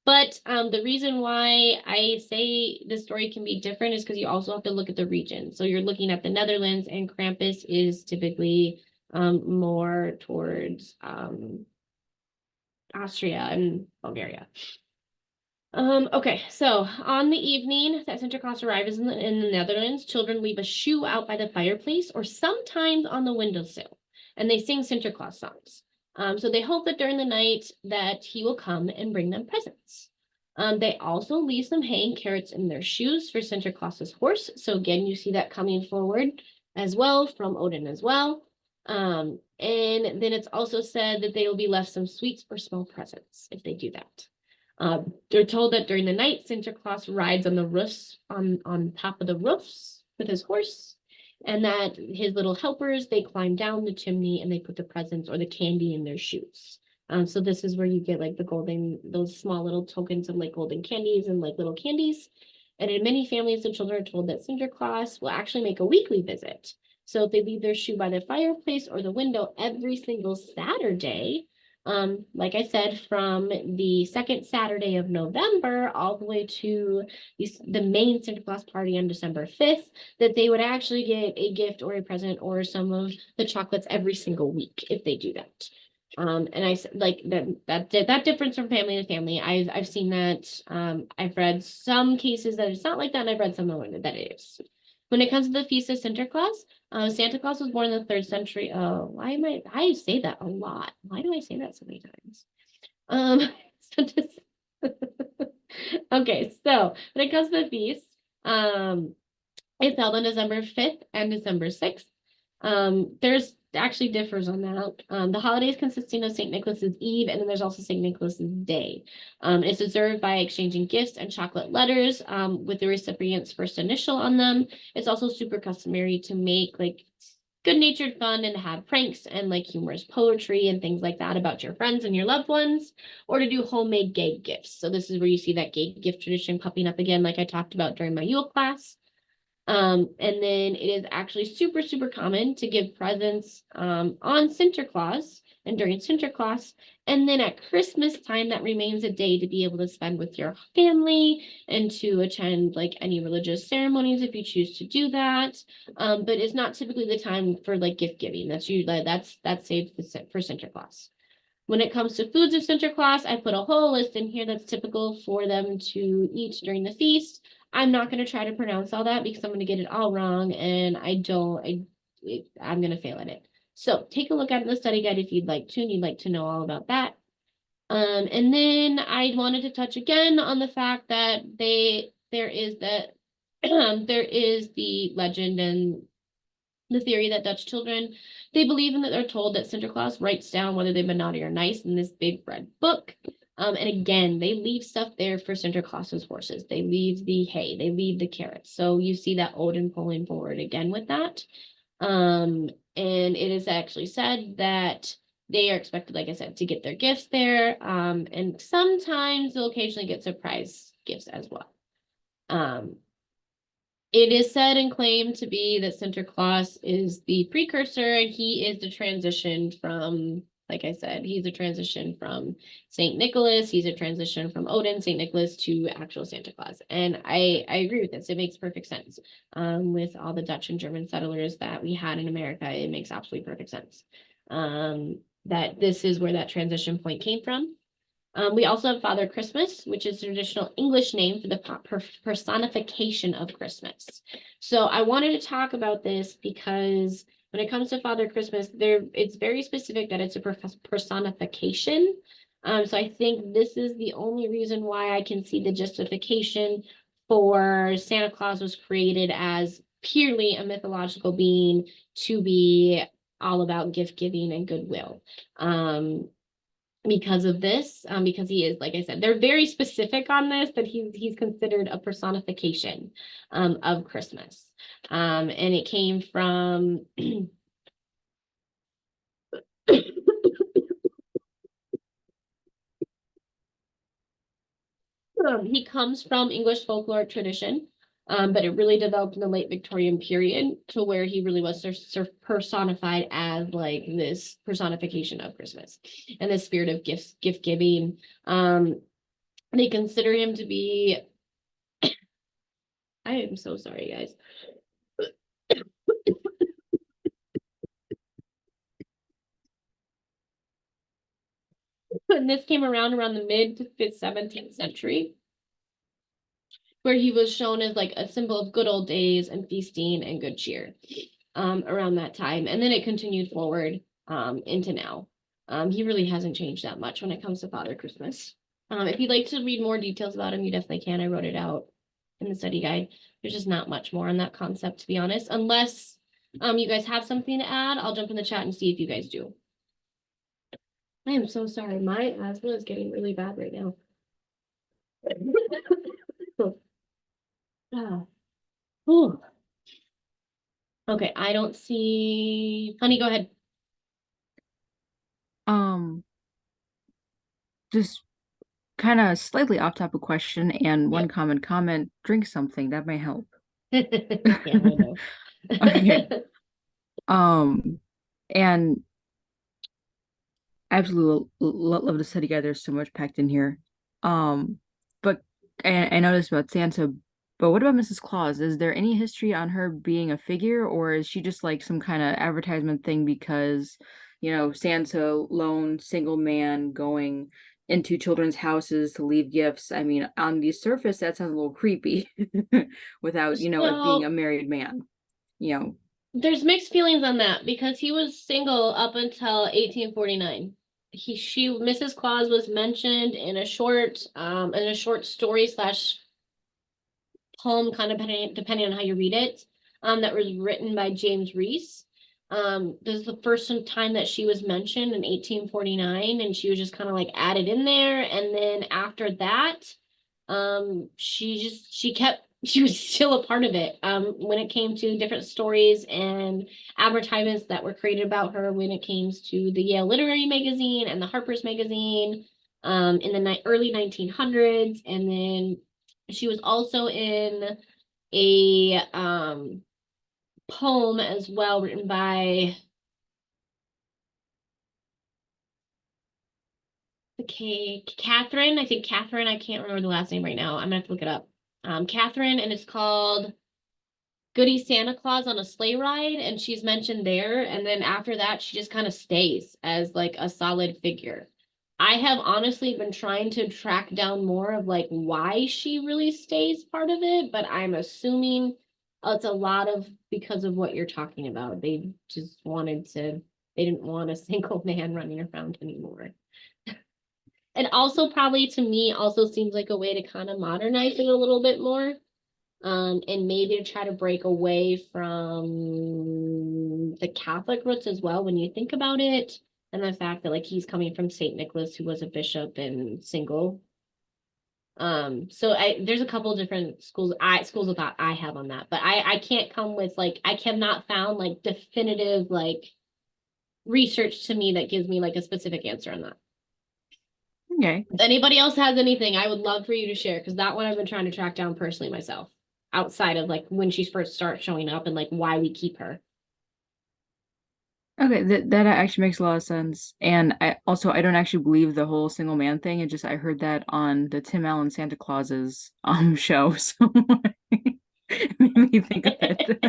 But the reason why I say the story can be different is because you also have to look at the region. So you're looking at the Netherlands, and Krampus is typically more towards Austria and Bulgaria. Okay, so on the evening that Sinterklaas arrives in the Netherlands, children leave a shoe out by the fireplace or sometimes on the windowsill, and they sing Sinterklaas songs. So they hope that during the night that he will come and bring them presents. They also leave some hay and carrots in their shoes for Sinterklaas's horse. So again, you see that coming forward as well from Odin as well. And then it's also said that they will be left some sweets or small presents if they do that. They're told that during the night, Sinterklaas rides on the roofs, on top of the roofs with his horse, and that his little helpers, they climb down the chimney and they put the presents or the candy in their shoes. So this is where you get like those small little tokens of like golden candies and like little candies. And in many families, the children are told that Sinterklaas will actually make a weekly visit. So if they leave their shoe by the fireplace or the window every single Saturday, like I said, from the second Saturday of November all the way to the main Sinterklaas party on December 5th, that they would actually get a gift or a present or some of the chocolates every single week if they do that. And I like that difference from family to family. I've seen that. I've read some cases that it's not like that, and I've read some that it is. When it comes to the Feast of Sinterklaas, Santa Claus was born in the 3rd century. Oh, I say that a lot? Why do I say that so many times? Okay, so when it comes to the feast, it's held on December 5th and December 6th. There's actually differs on that. The holidays consisting of St. Nicholas's Eve, and then there's also St. Nicholas's Day. It's observed by exchanging gifts and chocolate letters with the recipient's first initial on them. It's also super customary to make like good-natured fun and have pranks and like humorous poetry and things like that about your friends and your loved ones, or to do homemade gay gifts. So this is where you see that gay gift tradition popping up again, like I talked about during my Yule class. And then it is actually super, super common to give presents on Sinterklaas and during Sinterklaas. And then at Christmas time, that remains a day to be able to spend with your family and to attend like any religious ceremonies if you choose to do that. But it's not typically the time for like gift giving. That's usually that's saved for Sinterklaas. When it comes to foods of Sinterklaas, I put a whole list in here that's typical for them to eat during the feast. I'm not going to try to pronounce all that because I'm going to get it all wrong, and I'm going to fail at it. So take a look at the study guide if you'd like to, and you'd like to know all about that. And then I wanted to touch again on the fact that there is the legend and the theory that Dutch children, they believe in that they're told that Sinterklaas writes down whether they've been naughty or nice in this big red book. And again, they leave stuff there for Sinterklaas's horses. They leave the hay, they leave the carrots. So you see that Odin pulling forward again with that. And it is actually said that they are expected, like I said, to get their gifts there. And sometimes they'll occasionally get surprise gifts as well. It is said and claimed to be that Sinterklaas is the precursor, and he is the transition from, like I said, he's a transition from St. Nicholas, he's a transition from Odin, St. Nicholas, to actual Santa Claus. And I agree with this. It makes perfect sense. With all the Dutch and German settlers that we had in America, it makes absolutely perfect sense. That this is where that transition point came from. We also have Father Christmas, which is a traditional English name for the personification of Christmas. So I wanted to talk about this because when it comes to Father Christmas, it's very specific that it's a personification. So I think this is the only reason why I can see the justification for Santa Claus was created as purely a mythological being to be all about gift giving and goodwill. Because of this, because he is, like I said, they're very specific on this, that he's considered a personification of Christmas. And it came from he comes from English folklore tradition, but it really developed in the late Victorian period to where he really was personified as like this personification of Christmas and the spirit of gift giving. They consider him to be, I am so sorry, guys. And this came around the mid to 17th century, where he was shown as like a symbol of good old days and feasting and good cheer around that time. And then it continued forward into now. He really hasn't changed that much when it comes to Father Christmas. If you'd like to read more details about him, you definitely can. I wrote it out in the study guide. There's just not much more on that concept, to be honest, unless you guys have something to add. I'll jump in the chat and see if you guys do. I am so sorry. My asthma is getting really bad right now. Oh. Okay, I don't see. Honey, go ahead.
Just kind of slightly off-topic question and one
Yep.
common comment, drink something, that may help.
Yeah, I know.
Okay. And absolutely love the study guide. There's so much packed in here. But I noticed about Santa, but what about Mrs. Claus? Is there any history on her being a figure, or is she just like some kind of advertisement thing because, Santa, lone single man going into children's houses to leave gifts? I mean, on the surface, that sounds a little creepy without, it being a
So
married man,
there's mixed feelings on that because he was single up until 1849. Mrs. Claus was mentioned in a short story slash poem, kind of depending on how you read it, that was written by James Reese. This is the first time that she was mentioned in 1849, and she was just kind of like added in there. And then after that, she was still a part of it. When it came to different stories and advertisements that were created about her, when it came to the Yale Literary Magazine and the Harper's Magazine, in the early 1900s, and then she was also in a poem as well written by Catherine. I think Catherine, I can't remember the last name right now. I'm gonna have to look it up. Catherine, and it's called Goody Santa Claus on a Sleigh Ride, and she's mentioned there. And then after that, she just kind of stays as like a solid figure. I have honestly been trying to track down more of like why she really stays part of it, but I'm assuming it's a lot of because of what you're talking about. They didn't want a single man running around anymore. And also probably to me also seems like a way to kind of modernize it a little bit more. And maybe to try to break away from the Catholic roots as well when you think about it, and the fact that like he's coming from Saint Nicholas, who was a bishop and single. So there's a couple different schools of thought I have on that, but I can't come with like I cannot found like definitive like research to me that gives me like a specific answer on that.
Okay.
If anybody else has anything, I would love for you to share because that one I've been trying to track down personally myself, outside of like when she first starts showing up and like why we keep her.
Okay, that actually makes a lot of sense. And I don't actually believe the whole single man thing. It just I heard that on the Tim Allen Santa Claus's show, so it made me think of it.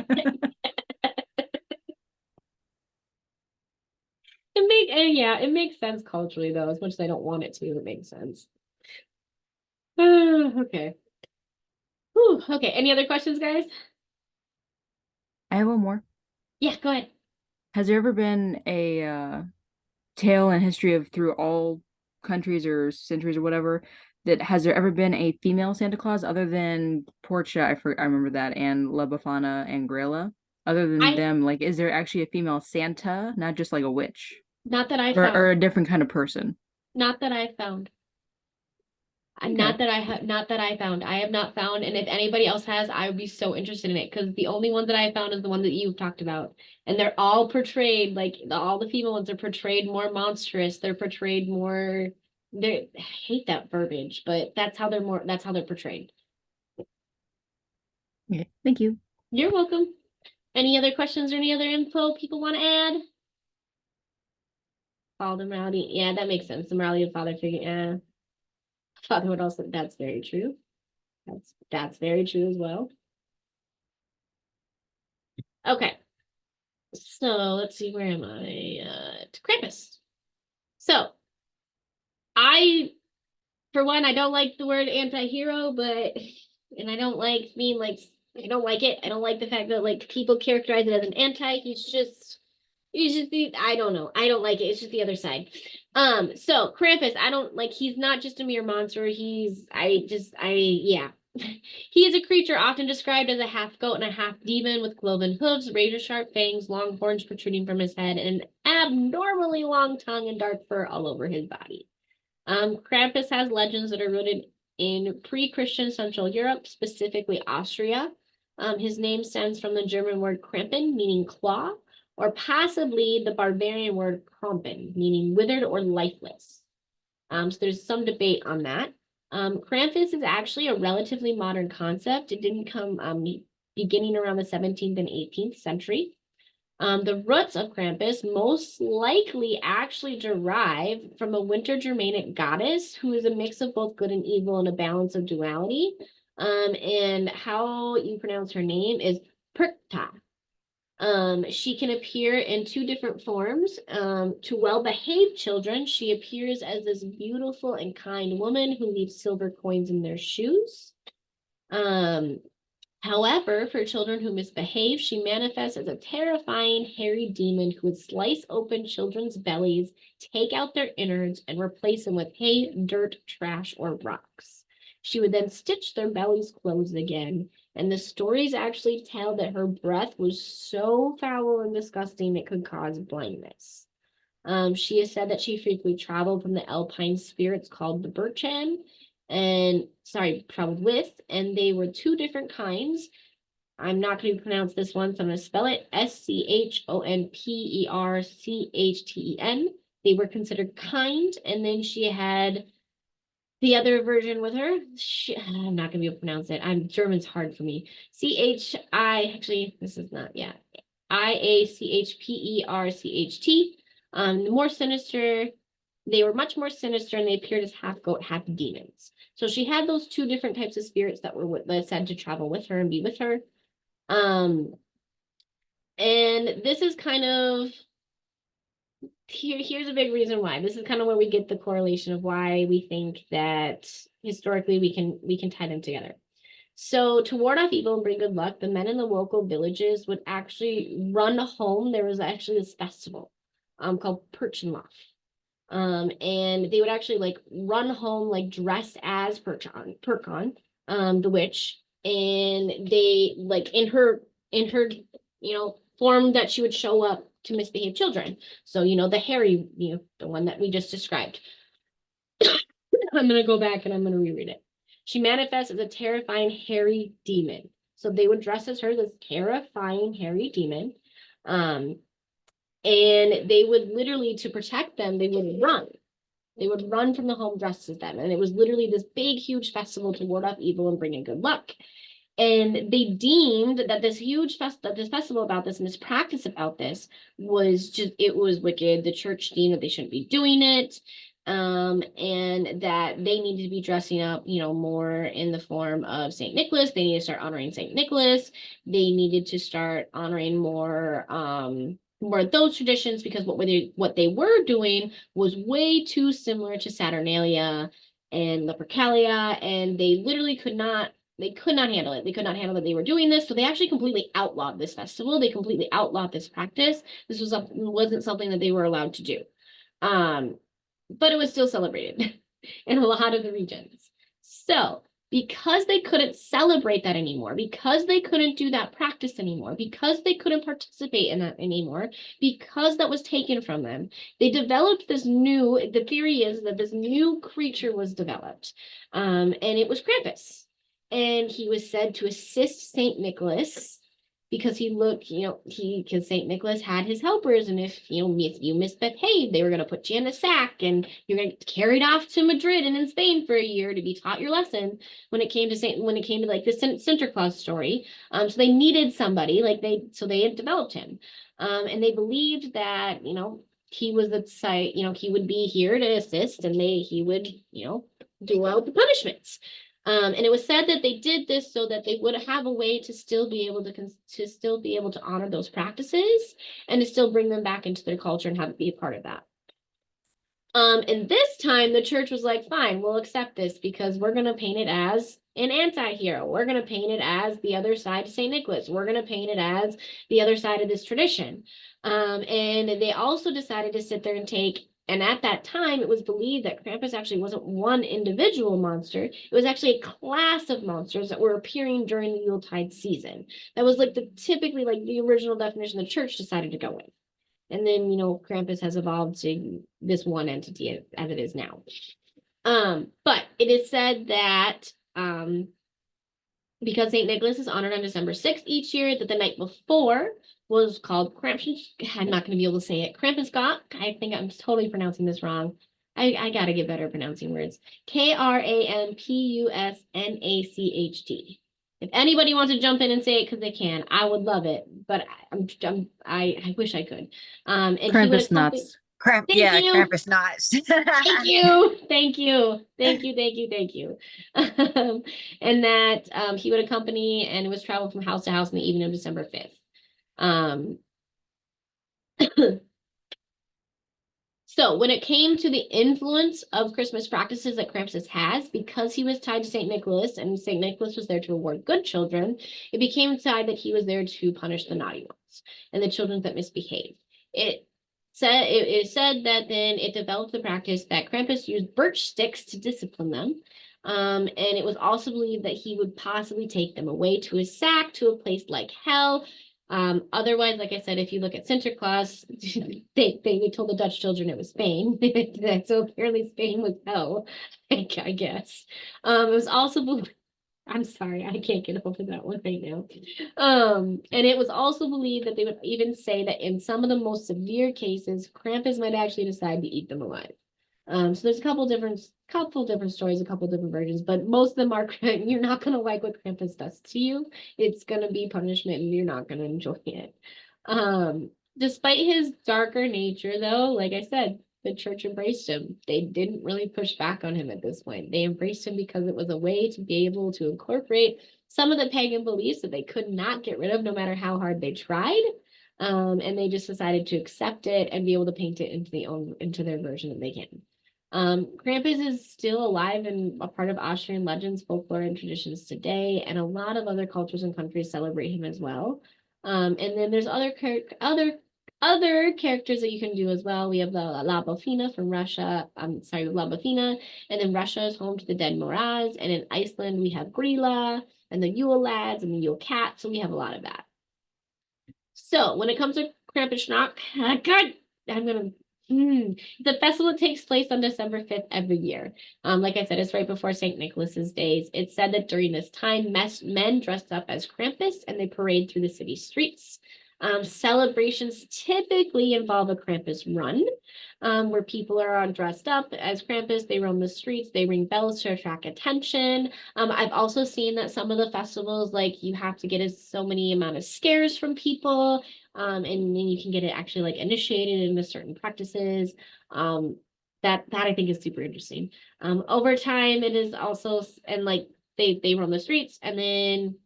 yeah, it makes sense culturally though, as much as I don't want it to, it makes sense. Okay. Whew, okay, any other questions, guys?
I have one more.
Yeah, go ahead.
Has there ever been a tale in history of through all countries or centuries or whatever that has there ever been a female Santa Claus other than Portia? I remember that, and La Befana and Grela. Other than
I
them, like, is there actually a female Santa, not just like a witch
Not that I
or
found.
a different kind of person?
Not that I found.
Okay.
Not that I found. I have not found, and if anybody else has, I would be so interested in it because the only one that I found is the one that you've talked about, and they're all portrayed like all the female ones are portrayed more monstrous. They're portrayed more. I hate that verbiage, but that's how they're more. That's how they're portrayed.
Okay. Thank you.
You're welcome. Any other questions or any other info people want to add? Follow the morality. Yeah, that makes sense. The morality of father figure. Yeah. Father would also. That's very true. That's very true as well. Okay. So let's see, where am I? Krampus. So I, for one, I don't like the word anti-hero, and I don't like being like, I don't like it. I don't like the fact that like people characterize it as an anti. He's just I don't know. I don't like it. It's just the other side. So Krampus, I don't like, he's not just a mere monster. Yeah. He is a creature often described as a half goat and a half demon with cloven hooves, razor sharp fangs, long horns protruding from his head, and an abnormally long tongue and dark fur all over his body. Krampus has legends that are rooted in pre-Christian Central Europe, specifically Austria. His name stems from the German word Krampen, meaning claw, or possibly the barbarian word Krampen, meaning withered or lifeless. So there's some debate on that. Krampus is actually a relatively modern concept. It didn't come beginning around the 17th and 18th century. The roots of Krampus most likely actually derive from a winter Germanic goddess who is a mix of both good and evil and a balance of duality. And how you pronounce her name is Perkta. She can appear in two different forms. To well-behaved children, she appears as this beautiful and kind woman who leaves silver coins in their shoes. However, for children who misbehave, she manifests as a terrifying, hairy demon who would slice open children's bellies, take out their innards, and replace them with hay, dirt, trash, or rocks. She would then stitch their bellies closed again, and the stories actually tell that her breath was so foul and disgusting it could cause blindness. She has said that she frequently traveled from the alpine spirits called the Birchen, traveled with, and they were two different kinds. I'm not going to pronounce this one, so I'm going to spell it Schonperchten. They were considered kind, and then she had the other version with her. I'm not going to be able to pronounce it. German's hard for me. Actually, this is not, yeah. Iachpercht. More sinister. They were much more sinister, and they appeared as half goat, half demons. So she had those two different types of spirits that were said to travel with her and be with her. And this is kind of here's a big reason why. This is kind of where we get the correlation of why we think that historically we can tie them together. So to ward off evil and bring good luck, the men in the local villages would actually run home. There was actually this festival called Perchenlof. And they would actually like run home like dressed as Perkon, the witch, and they like in her form that she would show up to misbehave children. So the hairy, the one that we just described. I'm gonna go back and I'm gonna reread it. She manifests as a terrifying hairy demon. So they would dress as her, this terrifying hairy demon. And they would literally, to protect them, they would run. They would run from the home dressed as them. And it was literally this big, huge festival to ward off evil and bring in good luck. And they deemed that this festival about this and this practice about this it was wicked. The church deemed that they shouldn't be doing it. And that they needed to be dressing up, more in the form of St. Nicholas. They needed to start honoring St. Nicholas. They needed to start honoring more, more of those traditions, because what they were doing was way too similar to Saturnalia and Lupercalia, and they literally could not handle it. They could not handle that they were doing this, so they actually completely outlawed this festival. They completely outlawed this practice. This wasn't something that they were allowed to do. But it was still celebrated in a lot of the regions. So because they couldn't celebrate that anymore, because they couldn't do that practice anymore, because they couldn't participate in that anymore, because that was taken from them, they developed the theory is that this new creature was developed, and it was Krampus. And he was said to assist St. Nicholas because because St. Nicholas had his helpers, and if you misbehaved, they were going to put you in a sack and you're going to get carried off to Madrid and in Spain for a year to be taught your lesson when it came to like the Sinterklaas story. So they needed somebody so they had developed him. And they believed that, he was the site, he would be here to assist, and he would, do out the punishments. And it was said that they did this so that they would have a way to still be able to honor those practices and to still bring them back into their culture and have it be a part of that. And this time the church was like, fine, we'll accept this because we're going to paint it as an anti-hero. We're going to paint it as the other side of St. Nicholas. We're going to paint it as the other side of this tradition. And they also decided to sit there and and at that time, it was believed that Krampus actually wasn't one individual monster. It was actually a class of monsters that were appearing during the Yuletide season. That was typically the original definition the church decided to go with. And then, Krampus has evolved to this one entity as it is now. But it is said that because St. Nicholas is honored on December 6th each year, that the night before was called Krampus. I'm not going to be able to say it. Krampusnacht. I think I'm totally pronouncing this wrong. I got to get better pronouncing words. Krampusnacht. If anybody wants to jump in and say it because they can, I would love it. But I wish I could. And
Krampus nuts.
Thank you.
Krampus nuts.
Thank you. Thank you. Thank you. Thank you. Thank you. And that he would accompany and was travel from house to house in the evening of December 5th. So when it came to the influence of Christmas practices that Krampus has, because he was tied to St. Nicholas and St. Nicholas was there to reward good children, it became tied that he was there to punish the naughty ones and the children that misbehaved. It is said that then it developed the practice that Krampus used birch sticks to discipline them. And it was also believed that he would possibly take them away to his sack, to a place like hell. Otherwise, like I said, if you look at Sinterklaas, they told the Dutch children it was Spain. So apparently Spain was hell, I guess. It was also I'm sorry, I can't get over that one right now. And it was also believed that they would even say that in some of the most severe cases, Krampus might actually decide to eat them alive. So there's a couple different stories, a couple different versions, but most of them are you're not gonna like what Krampus does to you. It's gonna be punishment, and you're not gonna enjoy it. Despite his darker nature, though, like I said, the church embraced him. They didn't really push back on him at this point. They embraced him because it was a way to be able to incorporate some of the pagan beliefs that they could not get rid of, no matter how hard they tried. And they just decided to accept it and be able to paint it into their version that they can. Krampus is still alive and a part of Austrian legends, folklore, and traditions today, and a lot of other cultures and countries celebrate him as well. And then there's other characters that you can do as well. We have the La Befana from Russia. La Befana, and then Russia is home to the dead Moraz, and in Iceland we have Grilla and the Yule lads and the Yule cat. So we have a lot of that. So when it comes to Krampusnacht, the festival takes place on December 5th every year. Like I said, it's right before St. Nicholas's days. It's said that during this time, men dressed up as Krampus and they parade through the city streets. Celebrations typically involve a Krampus run, where people are dressed up as Krampus. They roam the streets, they ring bells to attract attention. I've also seen that some of the festivals, you have to get so many amount of scares from people, and then you can get it actually initiated into certain practices. That I think is super interesting. Over time, it is also, and they roam the streets, and then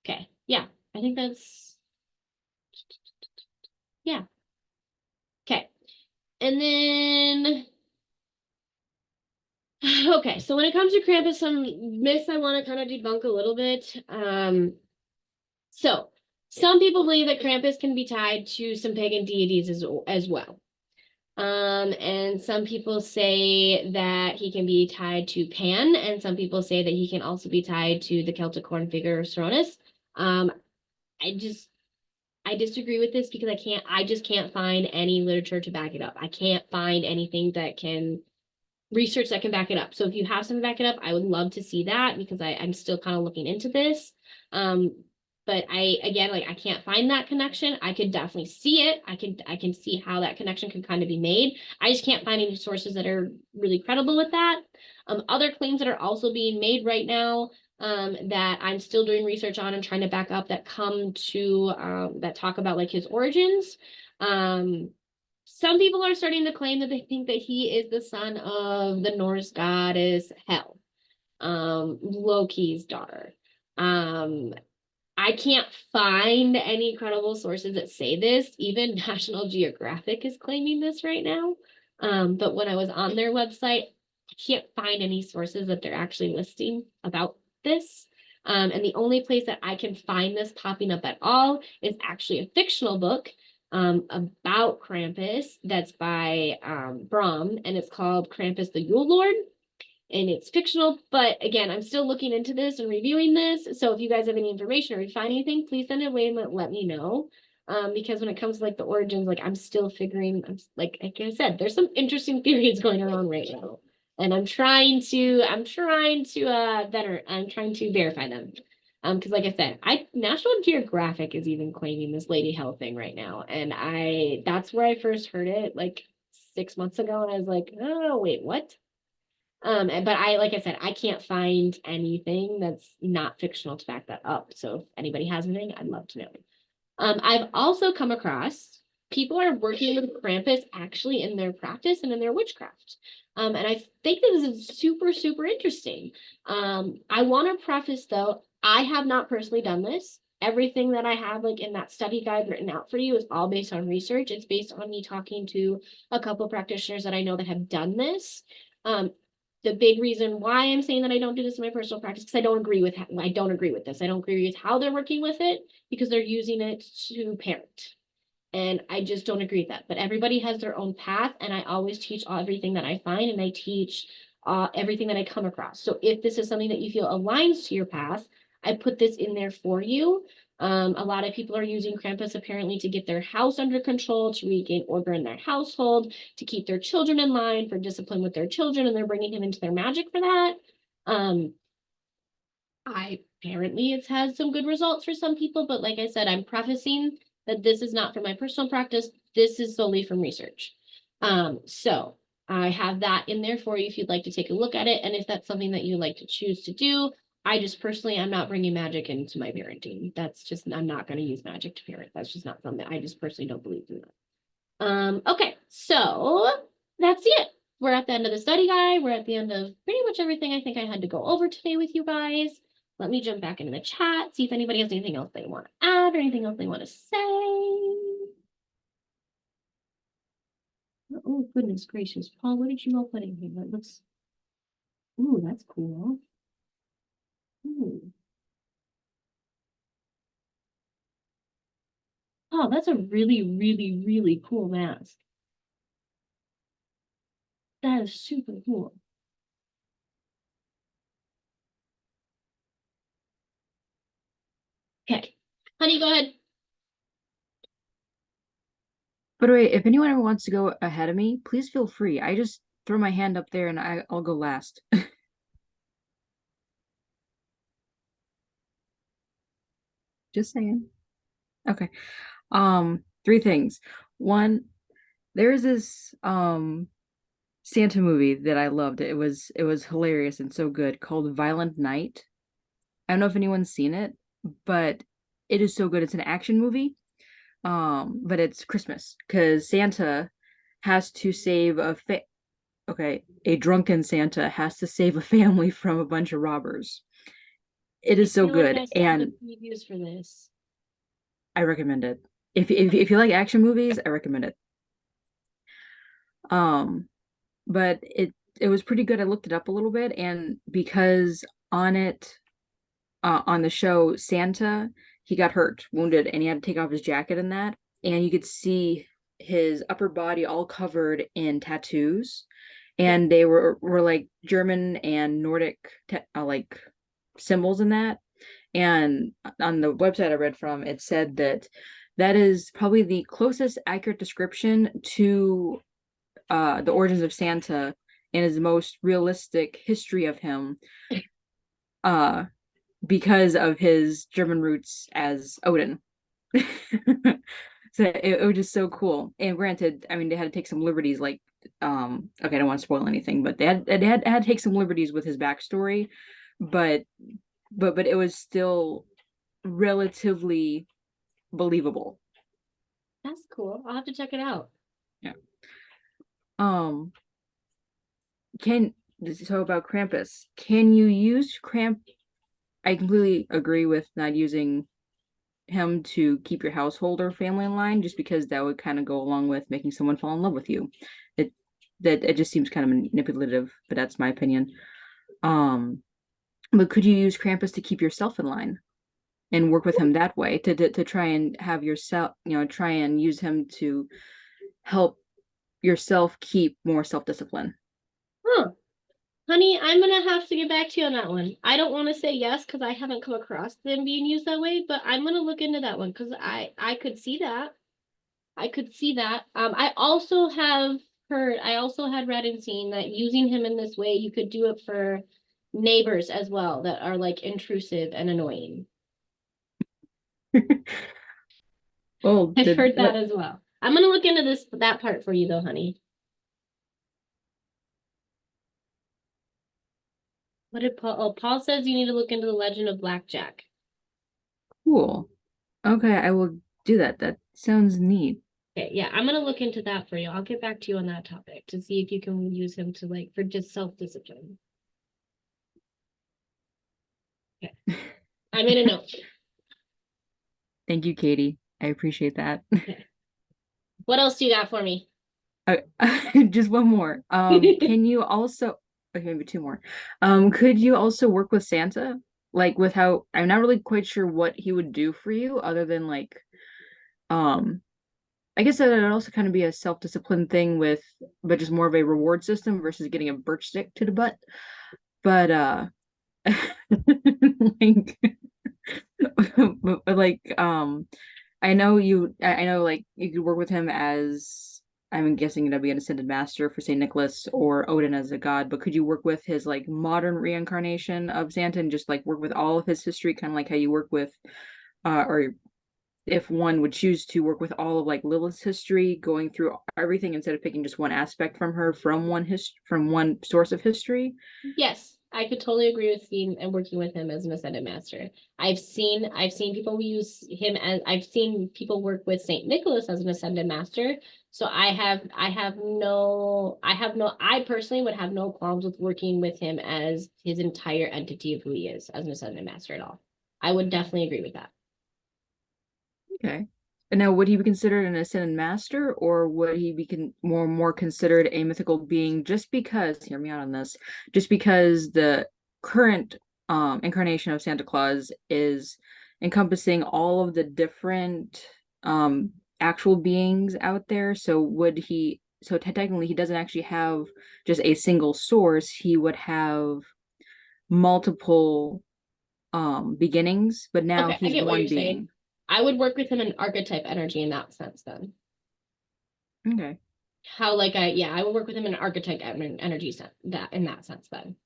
okay. Yeah, I think that's And then, okay, so when it comes to Krampus, some myths I want to kind of debunk a little bit. So some people believe that Krampus can be tied to some pagan deities as well. And some people say that he can be tied to Pan, and some people say that he can also be tied to the Celtic horn figure Cronus. I just I disagree with this because I just can't find any literature to back it up. I can't find anything that can research that can back it up. So if you have something to back it up, I would love to see that because I'm still kind of looking into this. But again, like I can't find that connection. I could definitely see it. I can see how that connection could kind of be made. I just can't find any sources that are really credible with that. Other claims that are also being made right now that I'm still doing research on and trying to back up that come to that talk about like his origins. Some people are starting to claim that they think that he is the son of the Norse goddess Hel, Loki's daughter. I can't find any credible sources that say this. Even National Geographic is claiming this right now. But when I was on their website, I can't find any sources that they're actually listing about this. And the only place that I can find this popping up at all is actually a fictional book about Krampus that's by Brom, and it's called Krampus the Yule Lord. And it's fictional, but again, I'm still looking into this and reviewing this. So if you guys have any information or you find anything, please send it away and let me know. Because when it comes to like the origins, like I'm still figuring, like I said, there's some interesting theories going around right now. And I'm trying to verify them. Because like I said, National Geographic is even claiming this Lady Hell thing right now. And that's where I first heard it like 6 months ago. And I was like, oh wait, what? But like I said, I can't find anything that's not fictional to back that up. So if anybody has anything, I'd love to know. I've also come across people are working with Krampus actually in their practice and in their witchcraft. And I think this is super, super interesting. I want to preface though, I have not personally done this. Everything that I have like in that study guide written out for you is all based on research. It's based on me talking to a couple practitioners that I know that have done this. The big reason why I'm saying that I don't do this in my personal practice because I don't agree with this. I don't agree with how they're working with it because they're using it to parent. And I just don't agree with that. But everybody has their own path, and I always teach everything that I find, and I teach everything that I come across. So if this is something that you feel aligns to your path, I put this in there for you. A lot of people are using Krampus apparently to get their house under control, to regain order in their household, to keep their children in line, for discipline with their children, and they're bringing him into their magic for that. Apparently it's had some good results for some people, but like I said, I'm prefacing that this is not for my personal practice. This is solely from research. So I have that in there for you if you'd like to take a look at it. And if that's something that you like to choose to do, I just personally, I'm not bringing magic into my parenting. I'm not going to use magic to parent. That's just not something I just personally don't believe in that. Okay, so that's it. We're at the end of the study guide. We're at the end of pretty much everything I think I had to go over today with you guys. Let me jump back into the chat, see if anybody has anything else they want to add or anything else they want to say. Oh, goodness gracious. Paul, what did you all put in here? That looks, ooh, that's cool. Ooh. Oh, that's a really, really, really cool mask. That is super cool. Okay. Honey, go ahead.
By the way, if anyone ever wants to go ahead of me, please feel free. I just throw my hand up there and I'll go last. Just saying. Okay. Three things. One, there's this Santa movie that I loved. It was hilarious and so good, called Violent Night. I don't know if anyone's seen it, but it is so good. It's an action movie. But it's Christmas because Santa has to save a drunken Santa has to save a family from a bunch of robbers. It is so good, and
previews for this.
I recommend it. If you like action movies, I recommend it. But it was pretty good. I looked it up a little bit, and because on it on the show Santa, he got hurt, wounded, and he had to take off his jacket and that, and you could see his upper body all covered in tattoos, and they were like German and Nordic like symbols in that. And on the website I read from, it said that that is probably the closest accurate description to the origins of Santa and his most realistic history of him, because of his German roots as Odin. So it was just so cool. And granted, I mean, they had to take some liberties, like, okay, I don't want to spoil anything, but they had to take some liberties with his backstory, but it was still relatively believable.
That's cool. I'll have to check it out.
Yeah. Can so about Krampus, can you use I completely agree with not using him to keep your household or family in line, just because that would kind of go along with making someone fall in love with you. It just seems kind of manipulative, but that's my opinion. But could you use Krampus to keep yourself in line and work with him that way, to try and have yourself, try and use him to help yourself keep more self-discipline?
Huh. Honey, I'm gonna have to get back to you on that one. I don't want to say yes because I haven't come across them being used that way, but I'm gonna look into that one because I could see that. I could see that. I also have heard, I also had read and seen that using him in this way, you could do it for neighbors as well that are like intrusive and annoying.
Oh,
I've heard that as well. I'm gonna look into that part for you though, honey. What did Paul? Oh, Paul says you need to look into the legend of Blackjack.
cool. Okay, I will do that. That sounds neat.
Okay, yeah, I'm gonna look into that for you. I'll get back to you on that topic to see if you can use him to like for just self-discipline. Okay. I made a note.
Thank you, Katie. I appreciate that.
Okay. What else do you got for me?
Just one more. Can you also, okay, maybe two more. Could you also work with Santa? Like without, I'm not really quite sure what he would do for you other than like, um, I guess that would also kind of be a self-discipline thing but just more of a reward system versus getting a birch stick to the butt. But like, but like, I know like you could work with him as, I'm guessing it'd be an ascended master for Saint Nicholas or Odin as a god, but could you work with his like modern reincarnation of Santa and just like work with all of his history, kind of like how you work with, or if one would choose to work with all of like Lilith's history, going through everything instead of picking just one aspect from her from one source of history?
Yes, I could totally agree with seeing and working with him as an ascended master. I've seen people use him as I've seen people work with Saint Nicholas as an ascended master. So I personally would have no qualms with working with him as his entire entity of who he is as an ascended master at all. I would definitely agree with that.
Okay. And now, would he be considered an ascended master, or would he be more considered a mythical being? Just because, hear me out on this, just because the current incarnation of Santa Claus is encompassing all of the different actual beings out there. So would he? So technically, he doesn't actually have just a single source. He would have multiple beginnings, but now
Okay, I
he's
get what
one
you're saying.
being.
I would work with him in archetype energy in that sense then.
Okay.
How like I would work with him in archetype energy sense that in that sense then.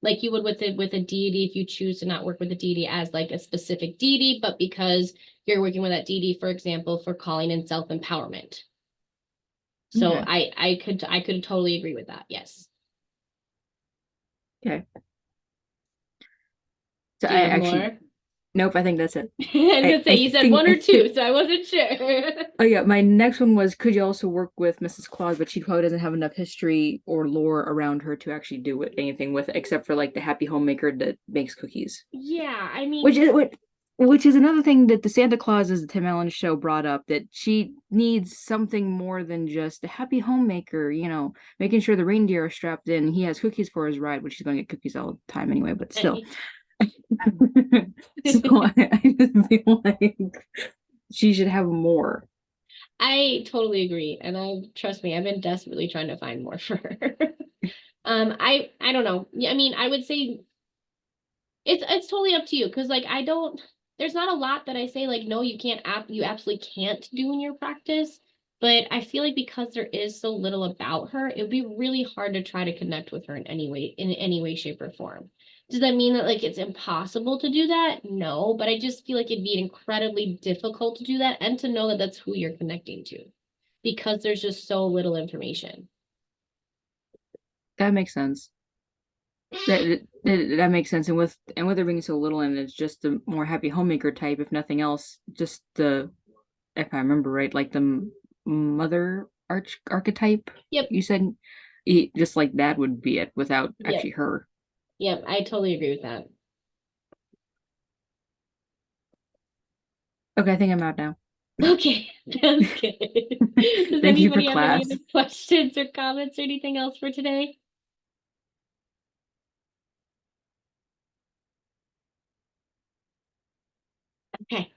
Like you would with a deity if you choose to not work with a deity as like a specific deity, but because you're working with that deity, for example, for calling in self-empowerment. So
Okay.
I could totally agree with that. Yes.
Okay. So
Do
I
you have
actually,
more?
nope, I think that's it.
I was
I,
gonna say
I
you said
think
one or two, so I wasn't sure.
oh yeah, my next one was, could you also work with Mrs. Claus, but she probably doesn't have enough history or lore around her to actually anything with it, except for like the happy homemaker that makes cookies.
Yeah, I
Which
mean,
is what Which is another thing that the Santa Claus is the Tim Allen show brought up, that she needs something more than just a happy homemaker, making sure the reindeer are strapped in. He has cookies for his ride, which he's going to get cookies all the time anyway, but still. So I just feel like she should have more.
I totally agree, and trust me, I've been desperately trying to find more for her. I don't know. Yeah, I mean, I would say it's totally up to you because like I don't. There's not a lot that I say like no, you can't you absolutely can't do in your practice. But I feel like because there is so little about her, it would be really hard to try to connect with her in any way, shape, or form. Does that mean that like it's impossible to do that? No, but I just feel like it'd be incredibly difficult to do that and to know that that's who you're connecting to because there's just so little information.
That makes sense. That makes sense. And with there being so little, and it's just a more happy homemaker type, if nothing else, just the if I remember right, like the mother archetype
Yep,
you said, just like that would be it without
yep,
actually her.
yep. I totally agree with that.
Okay, I think I'm out now.
Okay, sounds good. Does
Thank you for
anybody have any
class.
other questions or comments or anything else for today? Okay.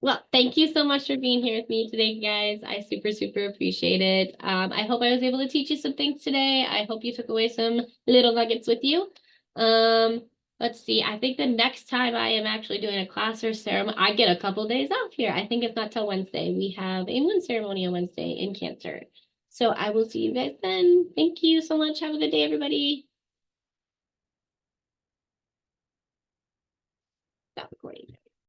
Well, thank you so much for being here with me today, guys. I super, super appreciate it. I hope I was able to teach you some things today. I hope you took away some little nuggets with you. Um, let's see. I think the next time I am actually doing a class or ceremony, I get a couple days off here. I think it's not till Wednesday. We have a moon ceremony on Wednesday in Cancer. So I will see you guys then. Thank you so much. Have a good day, everybody. Stop recording.